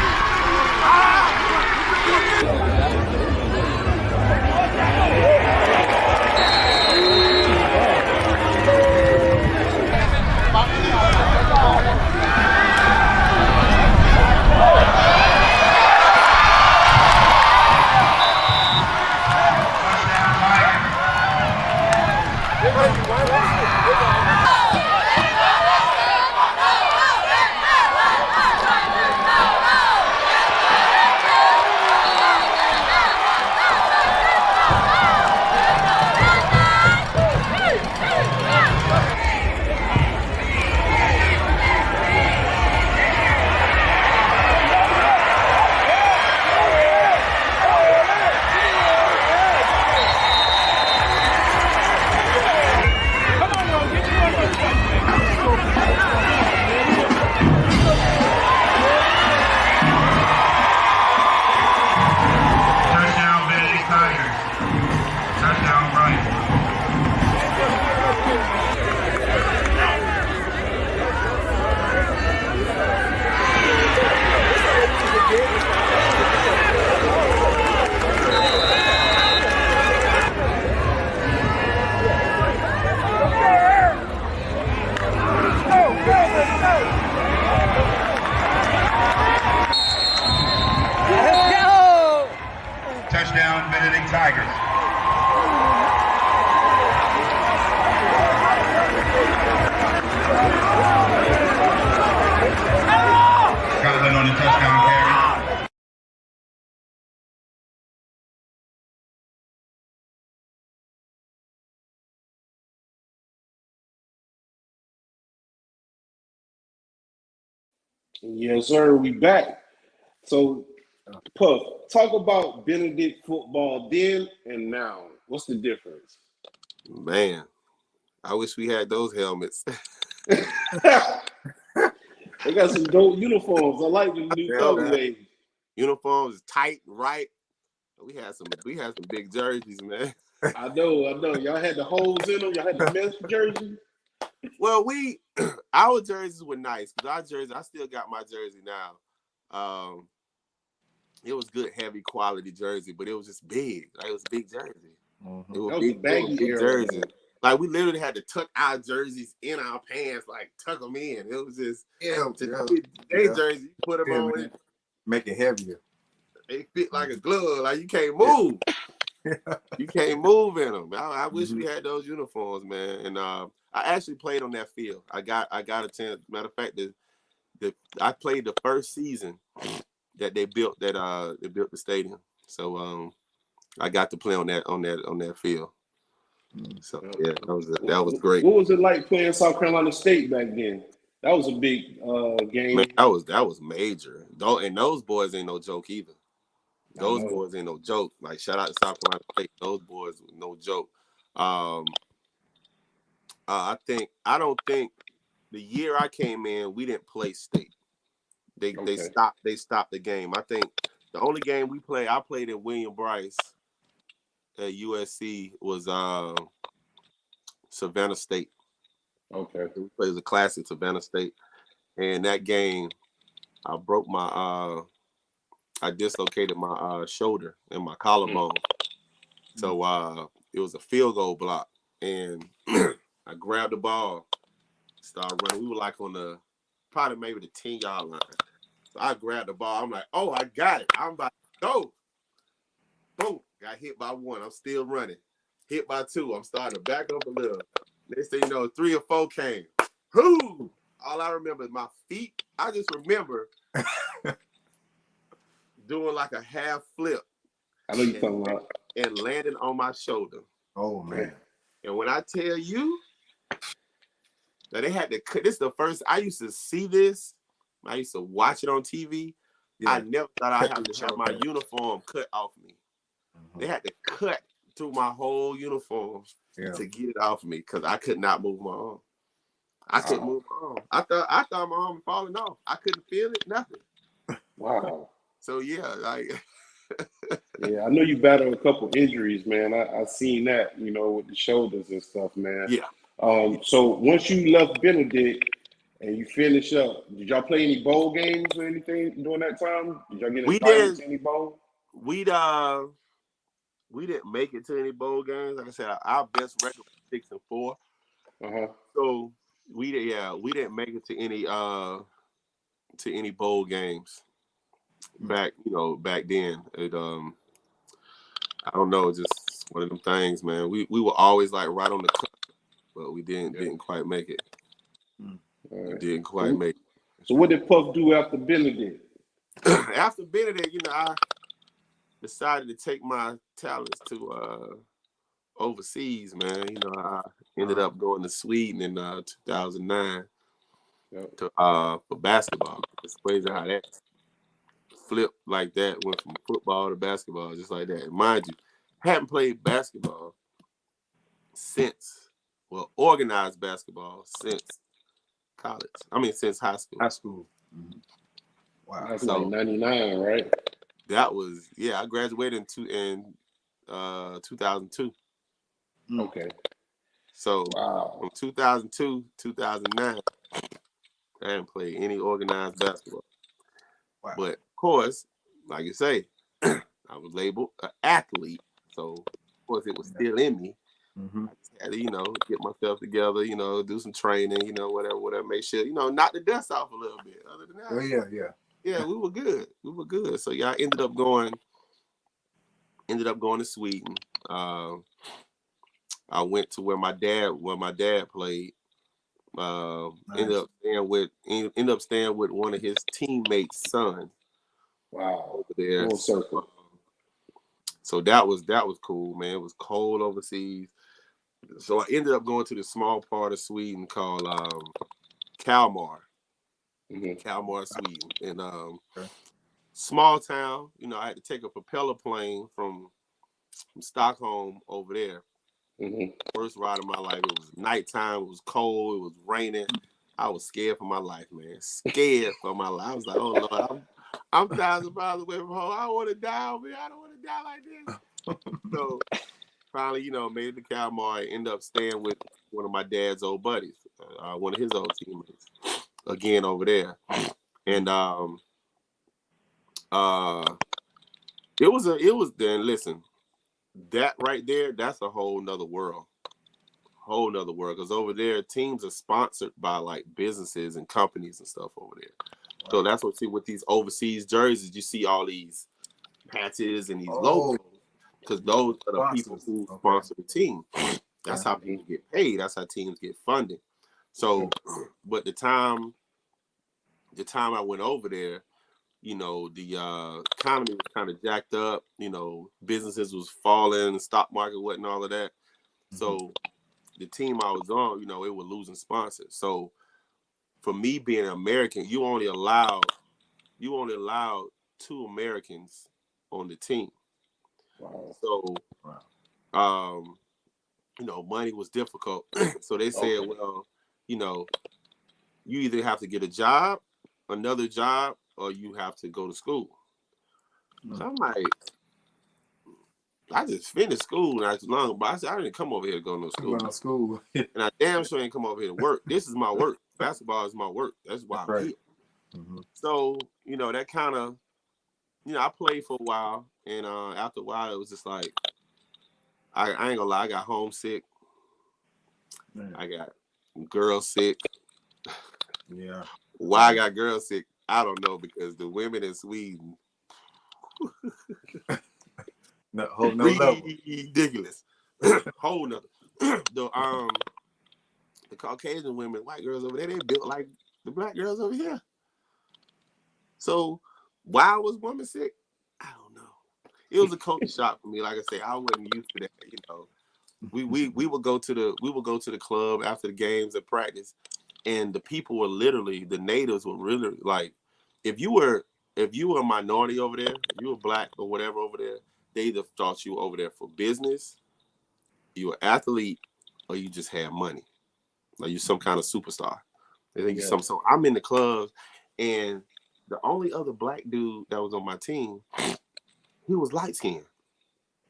Touchdown, Benedict Tigers. Scotland on the touchdown carry. Yes, sir. We back. So Puff, talk about Benedict football then and now. What's the difference? Man, I wish we had those helmets. They got some dope uniforms. I like the new colorway. Uniforms tight, right? We had some big jerseys, man. I know. Y'all had the holes in them. Y'all had the men's jersey. Well, our jerseys were nice because our jersey, I still got my jersey now. It was good, heavy quality jersey, but it was just big. Like, it was a big jersey. Mm-hmm. It was big jersey. Like we literally had to tuck our jerseys in our pants, like tuck them in. It was just jersey. You put them on, man. Make it heavier. They fit like a glove. Like you can't move. You can't move in them. I wish we had those uniforms, man. And I actually played on that field. I got a chance. Matter of fact, I played the first season that they built the stadium. So I got to play on that field. So yeah, that was great. What was it like playing South Carolina State back then? That was a big game. Man, that was major. And those boys ain't no joke either. Those boys ain't no joke. Like shout out to South Carolina State. Those boys were no joke. I don't think the year I came in, we didn't play State. They stopped the game. I think the only game I played in William Bryce at USC was Savannah State. Okay. We played as a classic Savannah State. And that game, I broke I dislocated my shoulder and my collarbone. So it was a field goal block. And I grabbed the ball, started running. We were like on probably maybe the 10-yard line. So I grabbed the ball. I'm like, oh, I got it. I'm about to go. Boom. Got hit by one. I'm still running. Hit by two. I'm starting to back up a little. Next thing you know, 3 or 4 came. Whoo! All I remember is my feet. I just remember doing like a half flip. I know you're talking about. And landing on my shoulder. Oh, man. And when I tell you that they had to cut, this is the first, I used to see this. I used to watch it on TV. Yeah. I never thought I'd have to have my uniform cut off me. Mm-hmm. They had to cut through my whole uniform to get it off me because I could not move my arm. I couldn't move my arm. I thought my arm was falling off. I couldn't feel it, nothing. Wow. So yeah, like yeah, I know you battled a couple injuries, man. I seen that, with the shoulders and stuff, man. Yeah. So once you left Benedict and you finish up, did y'all play any bowl games or anything during that time? Did y'all get invited to any bowl? We didn't make it to any bowl games. Like I said, our best record was 6-4. So we didn't make it to any bowl games back then. It I don't know, just one of them things, man. We were always like right on the cusp, but we didn't quite make it. We didn't quite make it. So what did Puff do after Benedict? After Benedict, I decided to take my talents to overseas, man. I ended up going to Sweden in 2009 for basketball. It's crazy how that flipped like that, went from football to basketball, just like that. And mind you, hadn't played basketball organized basketball since college. I mean, since high school. High school. Mm-hmm. Wow. That's like 99, right? That was, I graduated in 2002. Okay. So from 2002, 2009, I didn't play any organized basketball. Wow. But of course, like you say, I was labeled an athlete. So of course it was still in me. Mm-hmm. I had to, get myself together, do some training, whatever, make sure, knock the dust off a little bit. Other than that. Oh, yeah. Yeah, we were good. So I ended up going to Sweden. I went to where my dad played. Nice. Ended up staying with one of his teammates' sons. Wow. Over there. Full circle. So that was cool, man. It was cold overseas. So I ended up going to the small part of Sweden called Kalmar. Mm-hmm. Kalmar, Sweden. And small town. You know, I had to take a propeller plane from Stockholm over there. Mm-hmm. First ride of my life. It was nighttime. It was cold. It was raining. I was scared for my life, man. Scared for my life. I was like, oh Lord, I'm 1,000 miles away from home. I don't want to die over here. I don't want to die like this. So finally, you know, made it to Kalmar. Ended up staying with one of my dad's old buddies, one of his old teammates, again over there. And it was then listen, that right there, that's a whole nother world. Because over there teams are sponsored by like businesses and companies and stuff over there. Wow. So that's what see with these overseas jerseys, you see all these patches and these logos because those are the people who sponsor the team. That's how people get paid. That's how teams get funded. So, but the time I went over there, you know, the economy was kind of jacked up. You know, businesses was falling, the stock market wasn't all of that. So the team I was on, you know, it was losing sponsors. So for me being an American, you only allowed 2 Americans on the team. Wow. So, you know, money was difficult. So they said, well, you know, you either have to get another job, or you have to go to school. So I'm like, I just finished school not too long, but I said I didn't come over here to go to school. And I damn sure ain't come over here to work. This is my work. Basketball is my work. That's why I'm here. Mm-hmm. So, you know, that kind of, you know, I played for a while, and after a while, it was just like, I ain't gonna lie, I got homesick. Man. I got girl sick. Yeah. Why I got girl sick, I don't know, because the women in Sweden, no level. Ridiculous. Whole nother. The Caucasian women, white girls over there, they built like the black girls over here. So why was woman sick? I don't know. It was a culture shock for me. Like I say, I wasn't used to that. You know, we would go to the club after the games and practice, and the people were literally, the natives were really like, if you were a minority over there, if you were black or whatever over there, they either thought you were over there for business, you were an athlete, or you just had money. Like you some kind of superstar. They think you so I'm in the clubs, and the only other black dude that was on my team, he was light skinned.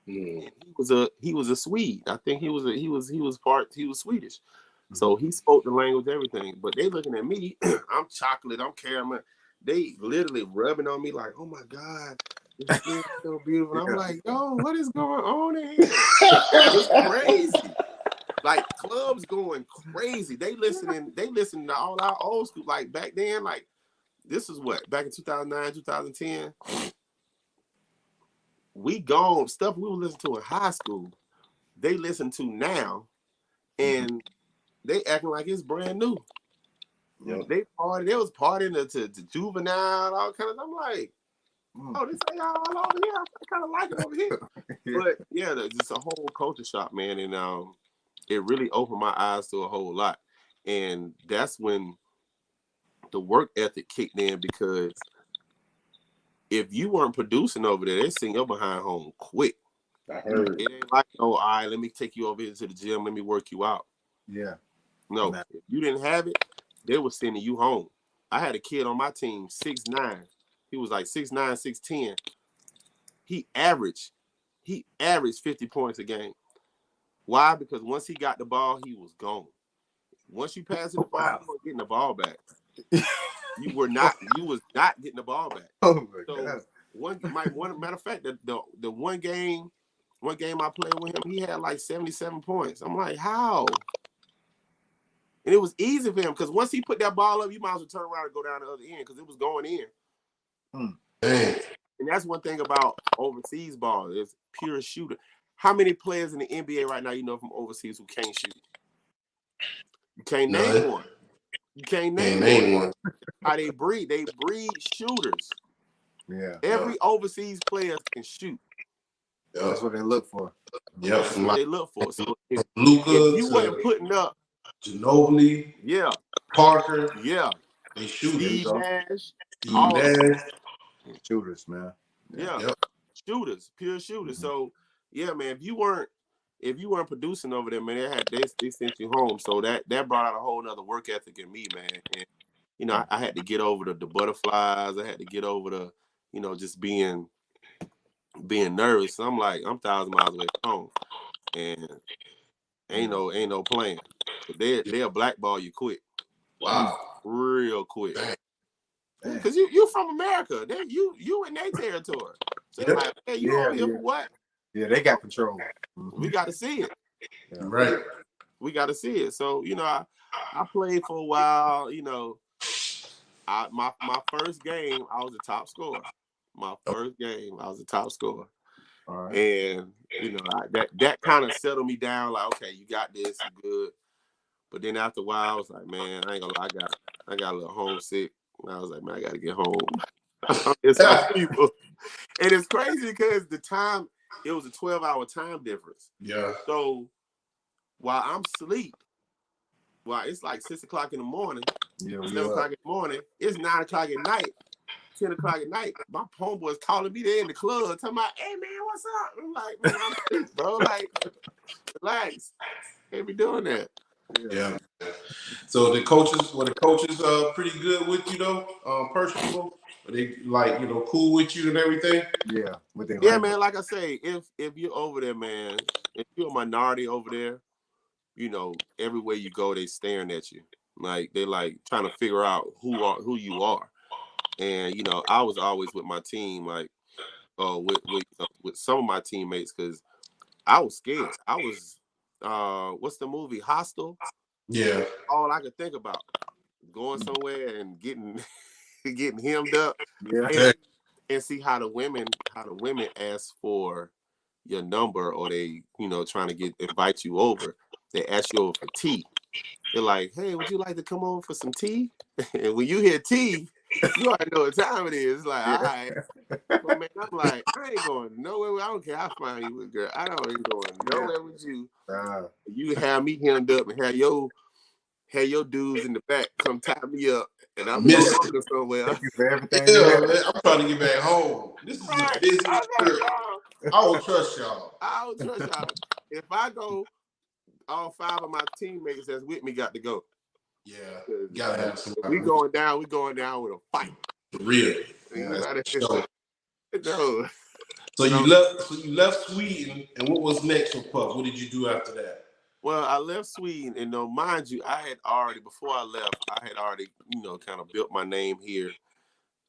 Mm. He was a Swede. I think he was Swedish. Mm-hmm. So he spoke the language, everything. But they looking at me, I'm chocolate, I'm caramel. They literally rubbing on me like, oh my God, your skin is so beautiful. I'm like, yo, what is going on in here? It's crazy. Like clubs going crazy. They listening to all our old school. Like back then, like this is what, back in 2009, 2010. We gone stuff we were listening to in high school. They listen to now, and they acting like it's brand new. Yep. They was partying to Juvenile, all kinds of. I'm like, oh, this ain't all over here. I kind of like it over here. But yeah, just a whole culture shock, man, and it really opened my eyes to a whole lot. And that's when the work ethic kicked in, because if you weren't producing over there, they send your behind home quick. I heard. It ain't like, oh, all right, let me take you over here to the gym, let me work you out. Yeah. No, if you didn't have it, they were sending you home. I had a kid on my team, 6'9". He was like 6'9", 6'10". He averaged 50 points a game. Why? Because once he got the ball, he was gone. Once you pass the ball, you weren't getting the ball back. You was not getting the ball back. Oh my God. One matter of fact, the one game I played with him, he had like 77 points. I'm like, how? And it was easy for him, because once he put that ball up, you might as well turn around and go down the other end, because it was going in. And that's one thing about overseas ball, is pure shooter. How many players in the NBA right now you know from overseas who can't shoot? You can't name one. You can't name one. How they breed shooters. Yeah. Every overseas player can shoot. That's what they look for. Yeah, that's what they look for. So if you weren't putting up Ginobili, Parker, they shoot. Steve Nash, Shooters, man. Yeah, Yep. shooters, pure shooters. So yeah, man, if you weren't producing over there, man, they sent you home. So that brought out a whole nother work ethic in me, man. And you know, I had to get over the butterflies. I had to get over the, you know, just being nervous. So I'm like, I'm 1,000 miles away from home, and ain't no plan. They'll blackball you quick. Wow. Real quick. Damn. Because you from America. You in their territory. So they're like, hey, you over here for what? Yeah, they got control. We got to see it. Yeah. Right. We got to see it. So, you know, I played for a while. You know, my first game, I was the top scorer. My first game, I was the top scorer. All right. And, you know, that kind of settled me down. Like, okay, you got this, you good. But then after a while, I was like, man, I ain't gonna lie, I got a little homesick. And I was like, man, I gotta get home. It's my people. And it's crazy because the time, it was a 12-hour time difference. Yeah. So while I'm asleep, it's like 6 o'clock in the morning, 7 o'clock in the morning, it's 9 o'clock at night, 10 o'clock at night. My homeboys calling me there in the club, talking about, hey man, what's up? I'm like, man, I'm asleep, bro. Like, relax. Can't be doing that. Yeah. So were the coaches pretty good with you though, personable? Are they like, you know, cool with you and everything? Yeah. Yeah, man, like I say, if you're over there, man, if you're a minority over there, you know, everywhere you go, they staring at you. Like they like trying to figure out who you are. And, you know, I was always with my team, like with some of my teammates, because I was scared. I was what's the movie? Hostel? Yeah. All I could think about. Going somewhere and getting hemmed up. Yeah. And see how the women ask for your number, or they, you know, trying to invite you over. They ask you over for tea. They're like, hey, would you like to come over for some tea? And when you hear tea, you already know what time it is. It's like, all right. But man, I'm like, I ain't going nowhere. I don't care how fine you look, girl. I don't ain't going nowhere with you. You have me hemmed up and have your dudes in the back come tie me up, and I'm going somewhere. Yeah, man, I'm trying to get back home. This is a busy trip. I don't trust y'all. If I go, all 5 of my teammates that's with me got to go. Yeah, gotta have some. We going down with a fight. For real. No. So you left Sweden, and what was next for Puff? What did you do after that? Well, I left Sweden, and mind you, before I left, I had already, you know, kind of built my name here as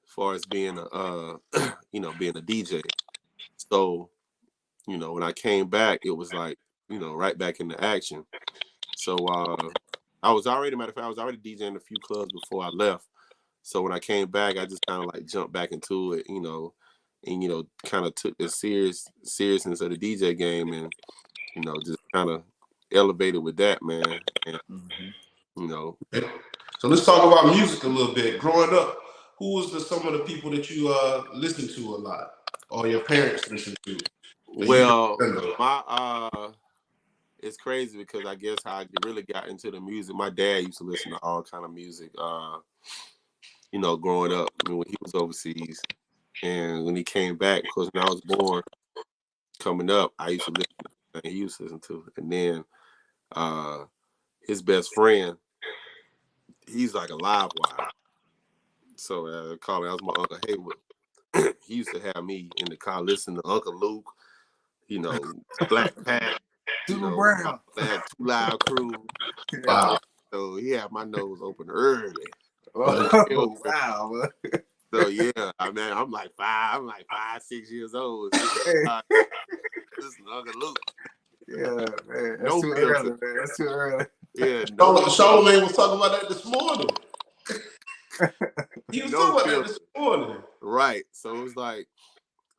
far as being being a DJ. So, you know, when I came back, it was like, you know, right back into action. So I was already DJing a few clubs before I left. So when I came back, I just kind of like jumped back into it, you know, and, you know, kind of took the seriousness of the DJ game, and, you know, just kind of elevated with that, man. And, you know. So let's talk about music a little bit. Growing up, who was some of the people that you listened to a lot, or your parents listened to? Well, it's crazy because I guess how I really got into the music. My dad used to listen to all kind of music. You know, growing up, I mean, when he was overseas, and when he came back, because when I was born, coming up, I used to listen to everything he used to listen to, and then his best friend, he's like a live wire. So I call him. That was my Uncle Haywood. He used to have me in the car listening to Uncle Luke, you know, Black Pat, you know, that Too Loud Crew. Wow. So he had my nose open early. Oh, wow. So yeah, I mean, I'm like 5, 6 years old. Listen to Uncle Luke. Yeah, man. That's too early, man. That's too early. Yeah. Charlamagne was talking about that this morning. He was talking about that this morning. Right. So it was like,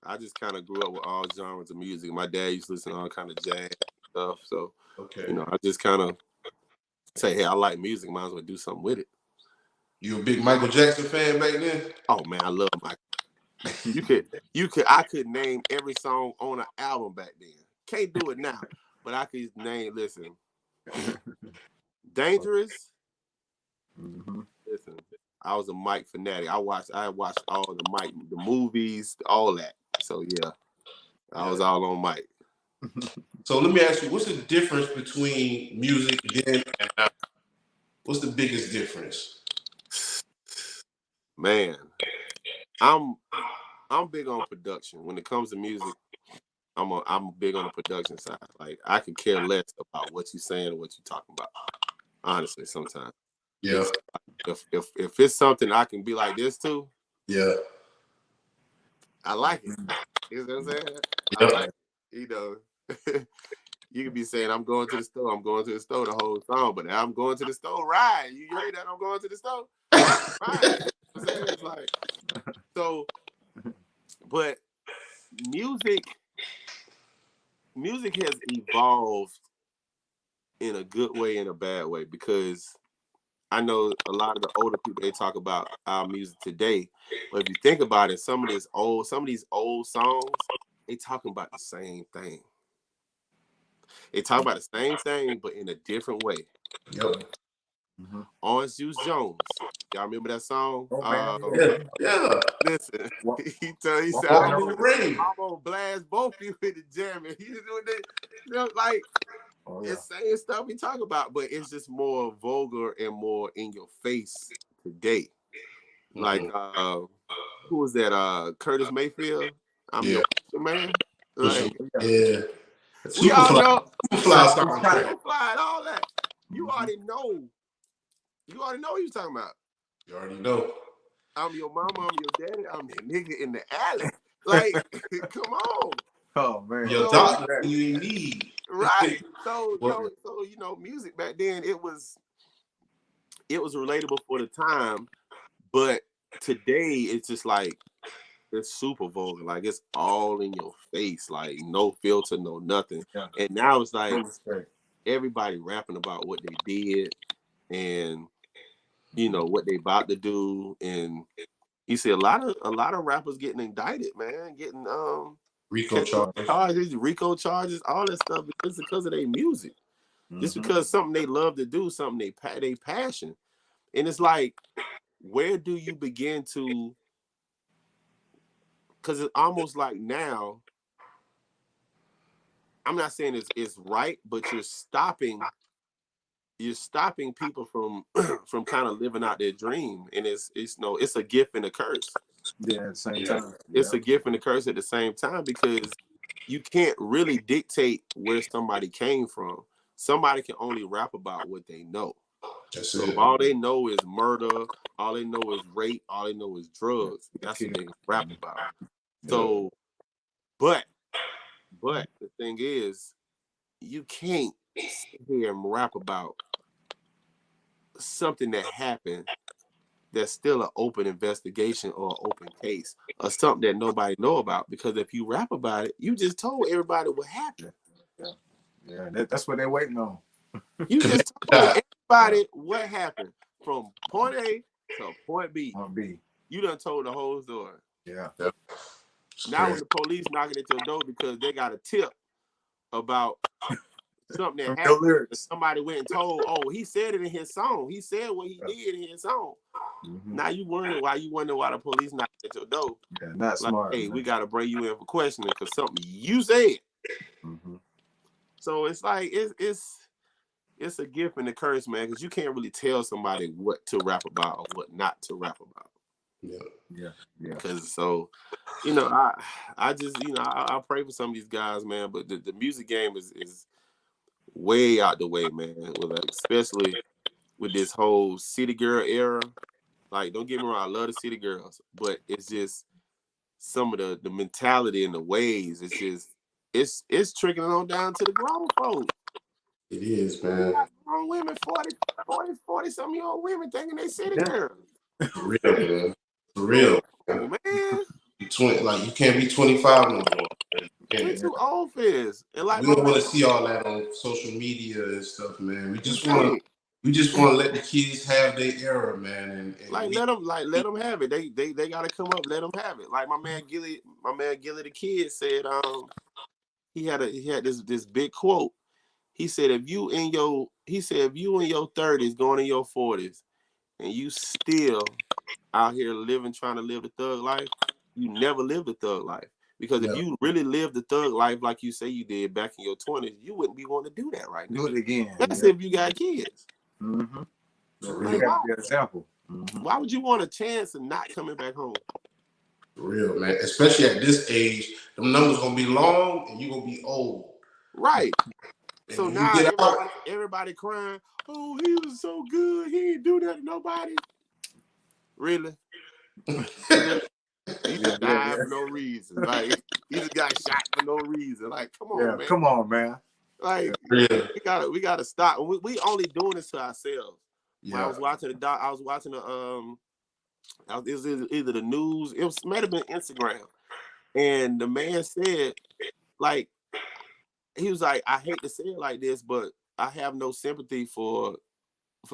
I just kind of grew up with all genres of music. My dad used to listen to all kind of jazz stuff. So, you know, I just kind of say, hey, I like music. Might as well do something with it. You a big Michael Jackson fan back then? Oh man, I love Michael. I could name every song on an album back then. Can't do it now, but I could listen. Dangerous. Listen, was a Mike fanatic. I watched all the Mike, the movies, all that. So yeah, I was all on Mike. So let me ask you, what's the difference between music then and now? What's the biggest difference? Man, I'm big on production. When it comes to music, I'm big on the production side. Like I could care less about what you're saying or what you're talking about. Honestly, sometimes. Yeah. If it's something I can be like this too, Yeah. I like it. You know what I'm saying? Yep. I like it. You know, you could be saying I'm going to the store the whole song, but I'm going to the store, right? You heard that? I'm going to the store, right? You know what I'm saying? It's like so, but music has evolved in a good way and a bad way, because I know a lot of the older people, they talk about our music today, but if you think about it, some of these old songs, they talking about the same thing. They talk about the same thing, but in a different way. Yep. Orange Juice Jones, y'all remember that song? Oh, man, Yeah. Listen, he said, I'm in the rain. I'm gonna blast both of you with the jam, and he's doing it, you know, like. It's saying stuff we talk about, but it's just more vulgar and more in your face today. Like who was that? Curtis Mayfield. I'm your man. Like Yeah. we all know Superfly soundtrack. Superfly and all that. You already know. You already know what you're talking about. You already know. I'm your mama, I'm your daddy, I'm the nigga in the alley. Like, come on. Oh man. Your doctor you need. Right. So you know, music back then, it was relatable for the time, but today it's just like it's super vulgar. Like it's all in your face, like no filter, no nothing. Yeah. And now it's like everybody rapping about what they did and you know what they about to do. And you see a lot of rappers getting indicted, man, getting RICO charges, all that stuff because of their music. Just because something they love to do, something they passion. And it's like, where do you begin to? Because it's almost like now, I'm not saying it's right, but you're stopping people from kind of living out their dream. And it's a gift and a curse. Yeah, at the same time. It's a gift and a curse at the same time, because you can't really dictate where somebody came from. Somebody can only rap about what they know. So if all they know is murder, all they know is rape, all they know is drugs, that's what they rap about. So, but the thing is, you can't sit here and rap about something that happened that's still an open investigation or an open case, or something that nobody know about. Because if you rap about it, you just told everybody what happened. Yeah, that's what they're waiting on. You just told everybody what happened from point A to point B. You done told the whole story. Yeah. Now when the police knocking at your door because they got a tip about something that happened, somebody went and told, oh, he said it in his song. He said what he did in his song. Now you wonder why the police knocking at your door. Yeah, not like, smart. Hey, man. We got to bring you in for questioning because something you said. So it's like it's a gift and a curse, man, because you can't really tell somebody what to rap about or what not to rap about. Yeah. Because so, you know, I just, you know, I pray for some of these guys, man. But the music game is way out the way, man. Especially with this whole city girl era. Like, don't get me wrong, I love the city girls, but it's just some of the mentality and the ways. It's just it's trickling on down to the grown folks. It is, man. Grown women, 40 some year old women thinking they city girls. For real, man. For real. Oh, man. You can't be 25 no more. We're too old for this. And like, we don't want to see all that on social media and stuff, man. We just want to let the kids have their era, man. And let them have it. They gotta come up, let them have it. Like my man Gilly the Kid said, he had this big quote. He said, if you in your 30s going in your 40s and you still out here trying to live the thug life, you never lived the thug life. Because if you really lived the thug life like you say you did back in your 20s, you wouldn't be wanting to do that right now. Do it again. That's if you got kids. Mm-hmm. Like, That be an example. Mm-hmm. Why would you want a chance of not coming back home? For real, man. Especially at this age, them numbers gonna be long and you gonna be old. Right. And so now everybody crying, oh, he was so good. He didn't do that to nobody. Really? He just died for no reason. Like, he just got shot for no reason. Like, come on, man. Come on, man. Like, we gotta stop. We only doing this to ourselves. When I was watching it was either the news, might have been Instagram, and the man said, like, he was like, I hate to say it like this, but I have no sympathy for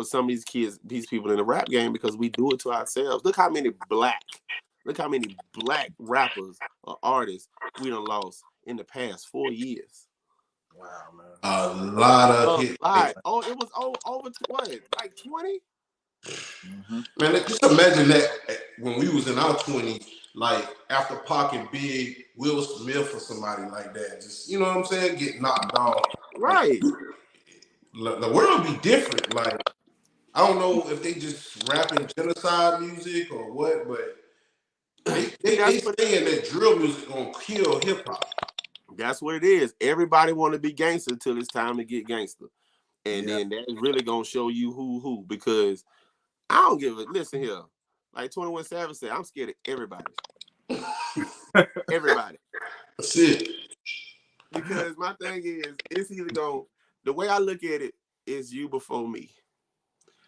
some of these kids, these people in the rap game, because we do it to ourselves. Look how many black rappers or artists we done lost in the past 4 years. Wow, man. A lot of hits. Oh, it was over what, like 20? Mm-hmm. Man, just imagine that when we was in our 20s, like after Pac and Big, Will Smith or somebody like that, just, you know what I'm saying, get knocked off. Right. The world be different. Like, I don't know if they just rapping genocide music or what, but they saying that drill music gonna kill hip hop. That's what it is. Everybody want to be gangster till it's time to get gangster, and then that's really gonna show you who. Because I don't give a listen here. Like 21 Savage said, I'm scared of everybody. Everybody. That's it. Because my thing is, it's either the way I look at it is you before me.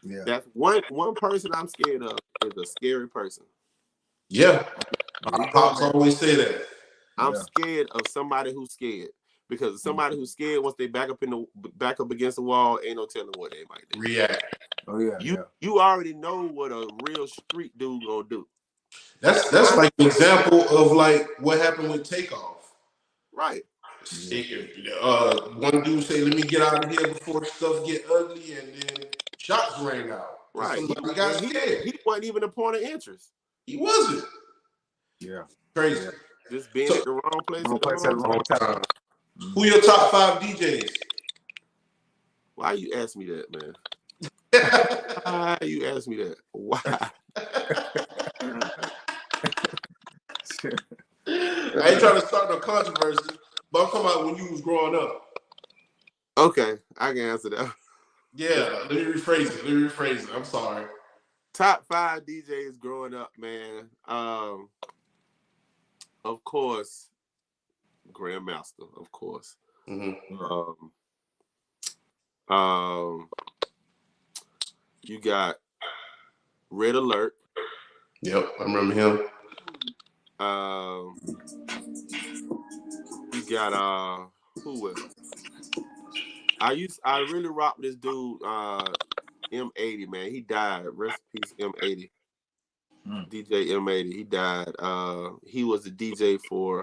Yeah. That's one person I'm scared of is a scary person. Yeah. My pops always say that. I'm scared of somebody who's scared. Because somebody who's scared, once they back up against the wall, ain't no telling what they might do. React. Oh yeah. You already know what a real street dude gonna do. That's like an example of like what happened with Takeoff. Right. One dude say, "Let me get out of here before stuff get ugly," and then shots rang out. Right. He got scared. He wasn't even a point of interest. He wasn't. Yeah. Crazy. Just being at the wrong place at the wrong time. Who your top 5 DJs? Why you ask me that, man? Why you ask me that? Why? I ain't trying to start no controversy, but I'm talking about when you was growing up. Okay, I can answer that. Yeah, let me rephrase it. I'm sorry. Top 5 DJs growing up, man. Of course, Grandmaster, of course. Mm-hmm. You got Red Alert. Yep, I remember him. You got who else? I really rock this dude, M80, man. He died. Rest in peace, M80. DJ M80. He died. He was the DJ for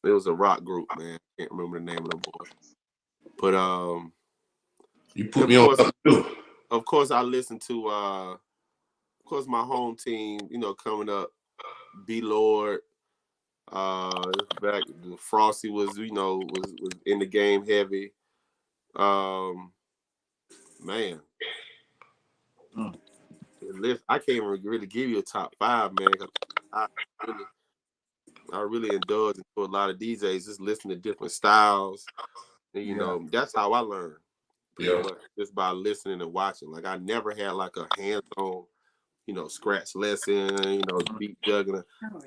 it was a rock group, man. I can't remember the name of the boy. But you put me on something too. Of course, I listened to of course my home team, coming up, B Lord. Back Frosty was in the game heavy. Man. I can't even really give you a top 5, man. I really indulge into a lot of DJs, just listening to different styles. And, that's how I learned. Just by listening and watching. Like, I never had like a hands-on, scratch lesson, beat juggling.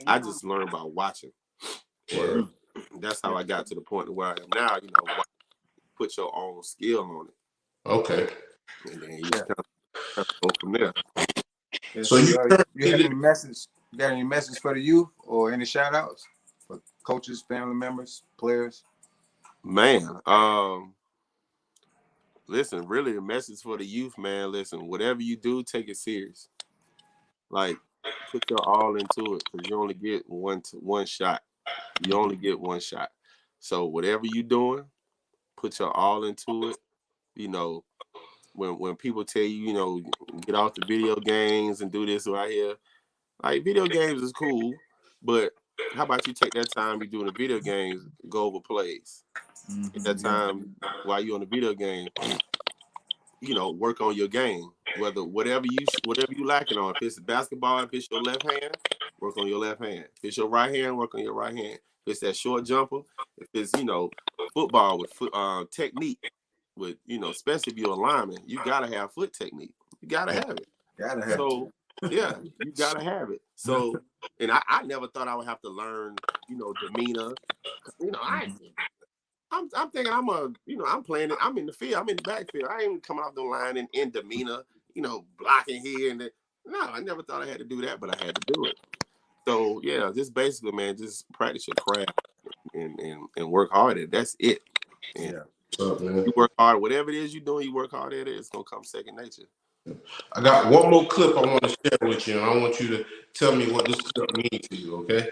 I just learned by watching. And that's how I got to the point where I am now, put your own skill on it. Okay. And then you just kind of go from there. So you have any message? You got any message for the youth or any shout outs for coaches, family members, players? Man, listen, really a message for the youth, man. Listen, whatever you do, take it serious. Like, put your all into it, because you only get one shot. You only get one shot. So whatever you're doing, put your all into it. when people tell you, you know, get off the video games and do this right here, like video games is cool, but how about you take that time you doing the video games, go over plays. At that time while you're on the video game, you know, work on your game. Whatever you lacking on. If it's basketball, if it's your left hand, work on your left hand. If it's your right hand, work on your right hand. If it's that short jumper, if it's, you know, football with technique, with, you know, especially if you're a lineman, you gotta have foot technique. You gotta have it. So yeah, you gotta have it. So, and I never thought I would have to learn, you know, demeanor. You know, I'm thinking I'm playing it. I'm in the field. I'm in the backfield. I ain't coming off the line in demeanor, you know, blocking here and there. No, I never thought I had to do that, but I had to do it. So yeah, just basically, man, just practice your craft and work hard at it. That's it. And you work hard. Whatever it is you're doing, you work hard at it. It's gonna come second nature. I got one more clip I want to share with you, and I want you to tell me what this clip means to you, okay?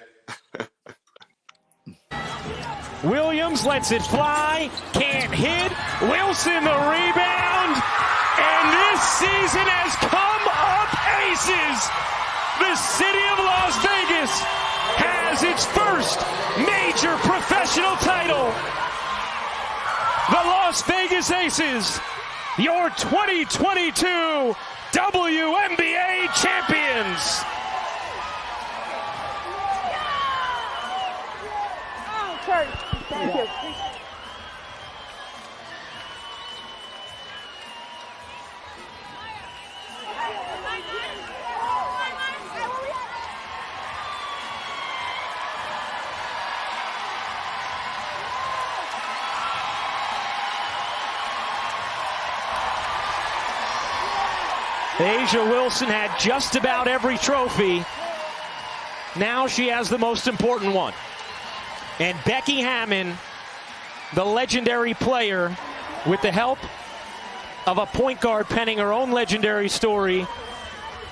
Williams lets it fly, can't hit. Wilson the rebound, and this season has come up aces. The city of Las Vegas has its first major professional title. The Las Vegas Aces, your 2022 WNBA champions. Thank you. A'ja Wilson had just about every trophy. Now she has the most important one. And Becky Hammon, the legendary player, with the help of a point guard penning her own legendary story,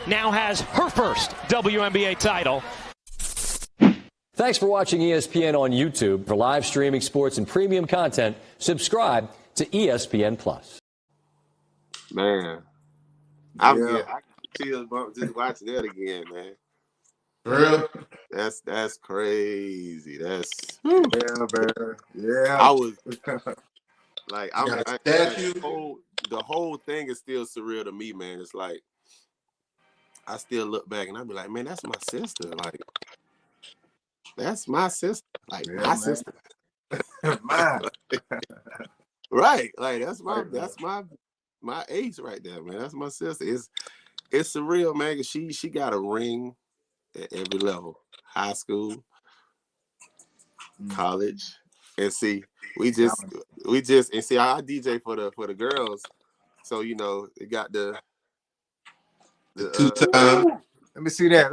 now has her first WNBA title. Thanks for watching ESPN on YouTube. For live streaming sports and premium content, subscribe to ESPN+. Man, I can tears bump just watching that again, man. For real? That's crazy. That's yeah. I was like, the whole thing is still surreal to me, man. It's like I still look back and I be like, man, that's my sister. Like, that's my sister. Like my sister. Mine. Right. Like that's my ace right there, man. That's my sister. It's surreal, man, because she got a ring at every level. High school, college. And see, we just and see I DJ for the girls. So, you know, it got the two-time. Let me see that.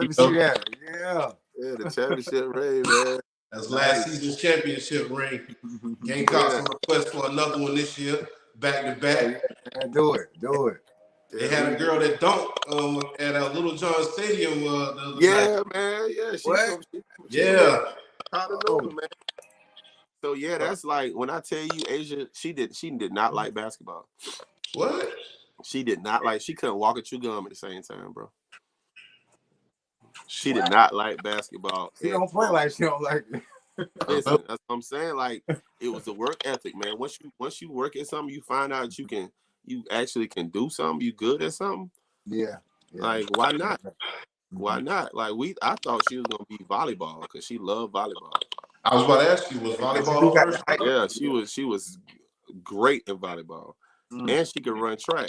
Yeah. Yeah, the championship ring, man. That's last season's championship ring. Gamecocks on request for another one this year, back to back. Yeah, do it. They had a girl that dunked at Little John Stadium. Man. Yeah. Yeah. Man. So yeah, that's like when I tell you, A'ja, she did not like basketball. What? She did not like. She couldn't walk and chew gum at the same time, bro. She did not like basketball. She don't play like she don't like it. Listen, that's what I'm saying. Like, it was the work ethic, man. Once you work at something, you find out you actually can do something. You good at something. Yeah. Like, why not? Why not? Like, I thought she was gonna be volleyball because she loved volleyball. I was about to ask you, was volleyball first? Yeah, she was great in volleyball, and she could run track.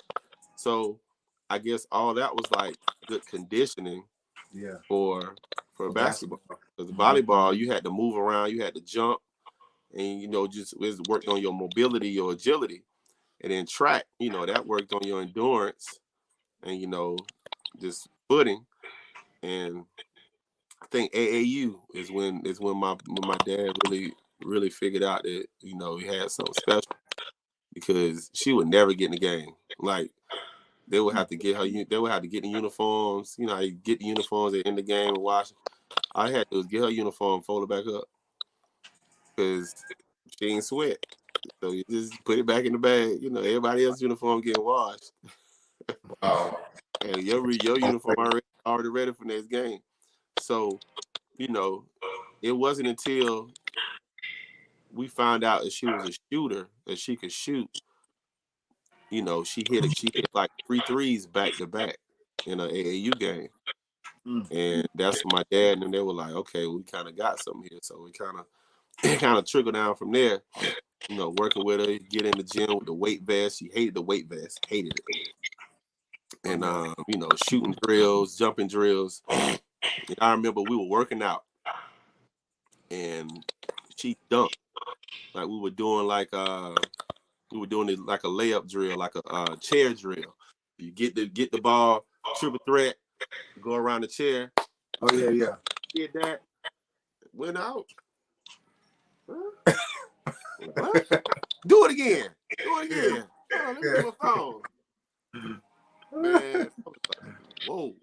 So I guess all that was like good conditioning. Yeah. For basketball. Because volleyball, you had to move around, you had to jump, and you know, just worked on your mobility, your agility. And then track, you know, that worked on your endurance and, you know, just footing. And I think AAU is when my dad really figured out that, you know, he had something special, because she would never get in the game. Like, they would have to get the uniforms. You know, you get the uniforms in the game and wash. All I had to do was get her uniform, fold it back up, because she ain't sweat. So you just put it back in the bag. You know, everybody else's uniform getting washed. Wow. And your uniform already ready for next game. So, you know, it wasn't until we found out that she was a shooter, that she could shoot. You know, she hit like 3 threes back to back in an AAU game. And that's when my dad and they were like, okay, we kind of got something here. So we kind of trickled down from there. You know, working with her, get in the gym with the weight vest. She hated the weight vest, hated it. And you know, shooting drills, jumping drills. And I remember we were working out, and she dunked. Like we were doing like it like a layup drill, like a chair drill. You get the ball, triple threat, go around the chair. Oh yeah. Did that, went out. Huh? What? Do it again. Oh, let me get my phone. Man, whoa.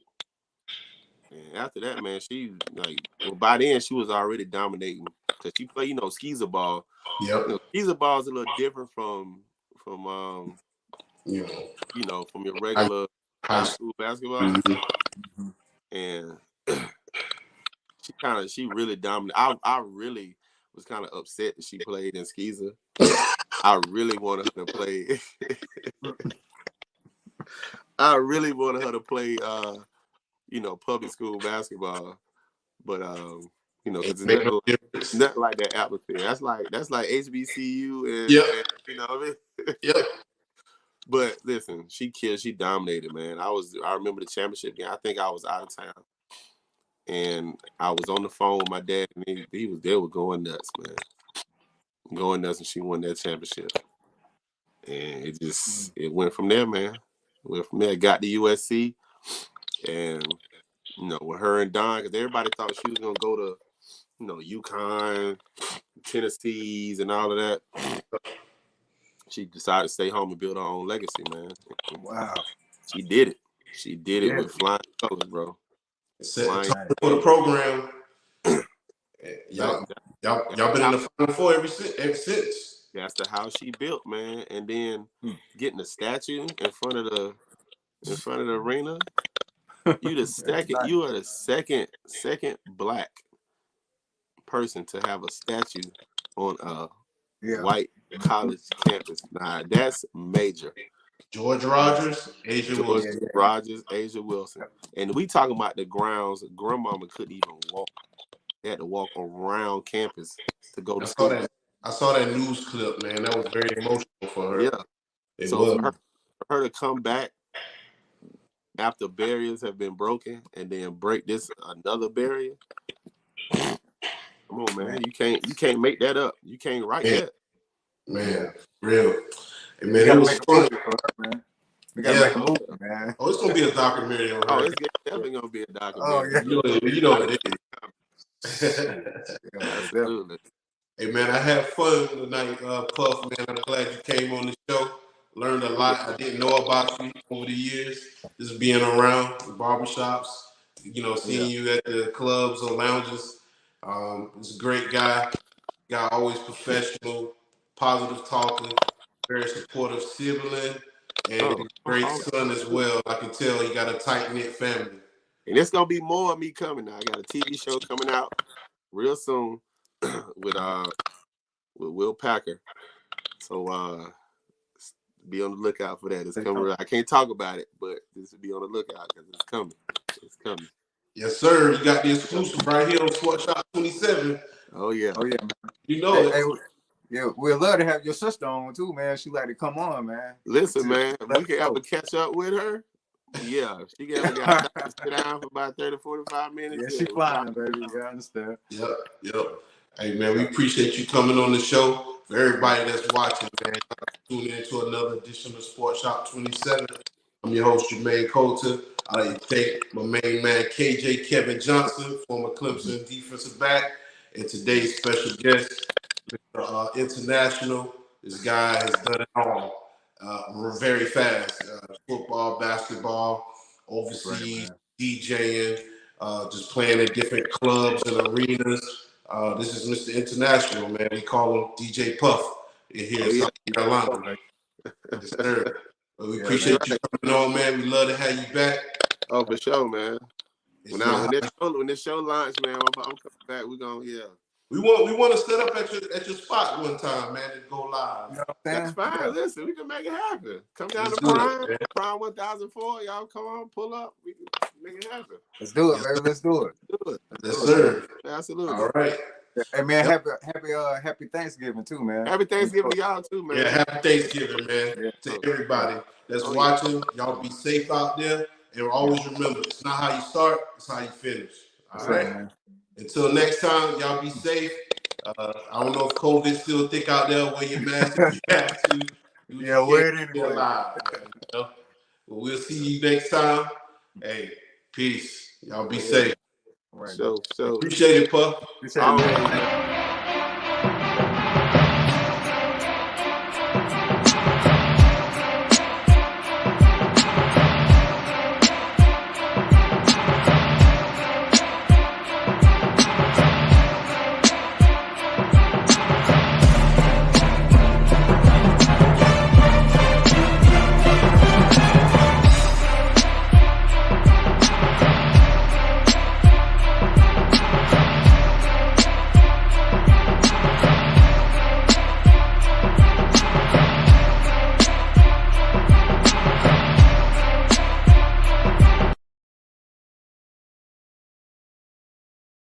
And after that, man, she by then she was already dominating because she played, you know, skeezer ball. Yep. You know, skeezer ball is a little different from you know, from your regular high school basketball. Mm-hmm. And she really dominated. I really was kind of upset that she played in skeezer. I really wanted her to play. I really wanted her to play, you know, public school basketball, but you know, because it's nothing like that atmosphere. That's like HBCU and, yep. And you know what I mean? Yep. But listen, she dominated, man. I remember the championship game. I think I was out of town, and I was on the phone with my dad, and they were going nuts, man, going nuts, and she won that championship, and it went from there, man. It went from there. Got to USC, and you know, with her and Don, because everybody thought she was gonna go to, you know, UConn, Tennessee's, and all of that. She decided to stay home and build her own legacy, man. Wow. She did it. She did it with flying colors, bro. For the program. Y'all been in the Final Four ever since. That's the house she built, man. And then getting a statue in front of the arena. You are the second black person to have a statue on a white college campus. Nah, that's major. George Rogers, Asia Wilson. And we talking about the grounds grandmama couldn't even walk. They had to walk around campus to go to school. I saw that news clip, man. That was very emotional for her. Yeah. For her to come back after barriers have been broken and then break this another barrier. Come on, man. You can't make that up. You can't write that. Man, real. And man, it was fun. Man. We gotta make a movie, man. Oh, it's gonna be a documentary on her. Oh, it's definitely gonna be a documentary. Oh, yeah. You know what it is. Absolutely. Hey man, I had fun tonight, Puff, man. I'm glad you came on the show. Learned a lot I didn't know about you over the years. Just being around the barbershops, you know, seeing you at the clubs or lounges. He's a great guy. Guy always professional, positive talking, very supportive sibling, and great son as well. I can tell he got a tight-knit family. And it's gonna be more of me coming now. I got a TV show coming out real soon with Will Packer. So be on the lookout for that. It's coming. I can't talk about it, but just be on the lookout because it's coming. It's coming. Yes, sir. You got the exclusive right here on Sweatshop 27. Oh yeah. Man. You know it. Yeah, we'd love to have your sister on too, man. She like to come on, man. Listen, man, if we can ever catch up with her. Yeah, she got to sit down for about 30, 45 minutes. Yeah, she flying, baby. You understand? Yep. Hey, man, we appreciate you coming on the show. For everybody that's watching, man, tune in to another edition of Sports Shop 27. I'm your host, Jermaine Coulter. I'd like to thank my main man, KJ Kevin Johnson, former Clemson defensive back, and today's special guest, Mr. International. This guy has done it all. Very fast. Football, basketball, overseas, DJing, just playing in different clubs and arenas. This is Mr. International, man. We call him DJ Puff. here in South Carolina. Right. Yes, sir. But we appreciate you coming on, man. We love to have you back. Oh, for sure, man. When this show launch, man, I'm coming back. We're going, We want to set up at your spot one time, man, and go live. You know what I'm That's saying? fine. Yeah. Listen, we can make it happen. Come down Let's to do it, Prime 1004. Y'all come on, pull up. We can make it happen. Let's do it, baby. Let's do it. Do it. Yes, sir. Absolutely. All right. Hey man, happy Thanksgiving too, man. Happy Thanksgiving to y'all too, man. Yeah, happy Thanksgiving, man, to everybody that's watching. Y'all be safe out there, and always remember, it's not how you start, it's how you finish. All right. Man. Until next time, y'all be safe. I don't know if COVID's still thick out there. Wear your mask if you have to. Yeah, wear it anyway. Alive, man, you know? But we'll see you next time. Hey, peace. Y'all be safe. Right. So Appreciate it, Puff. Appreciate it, man.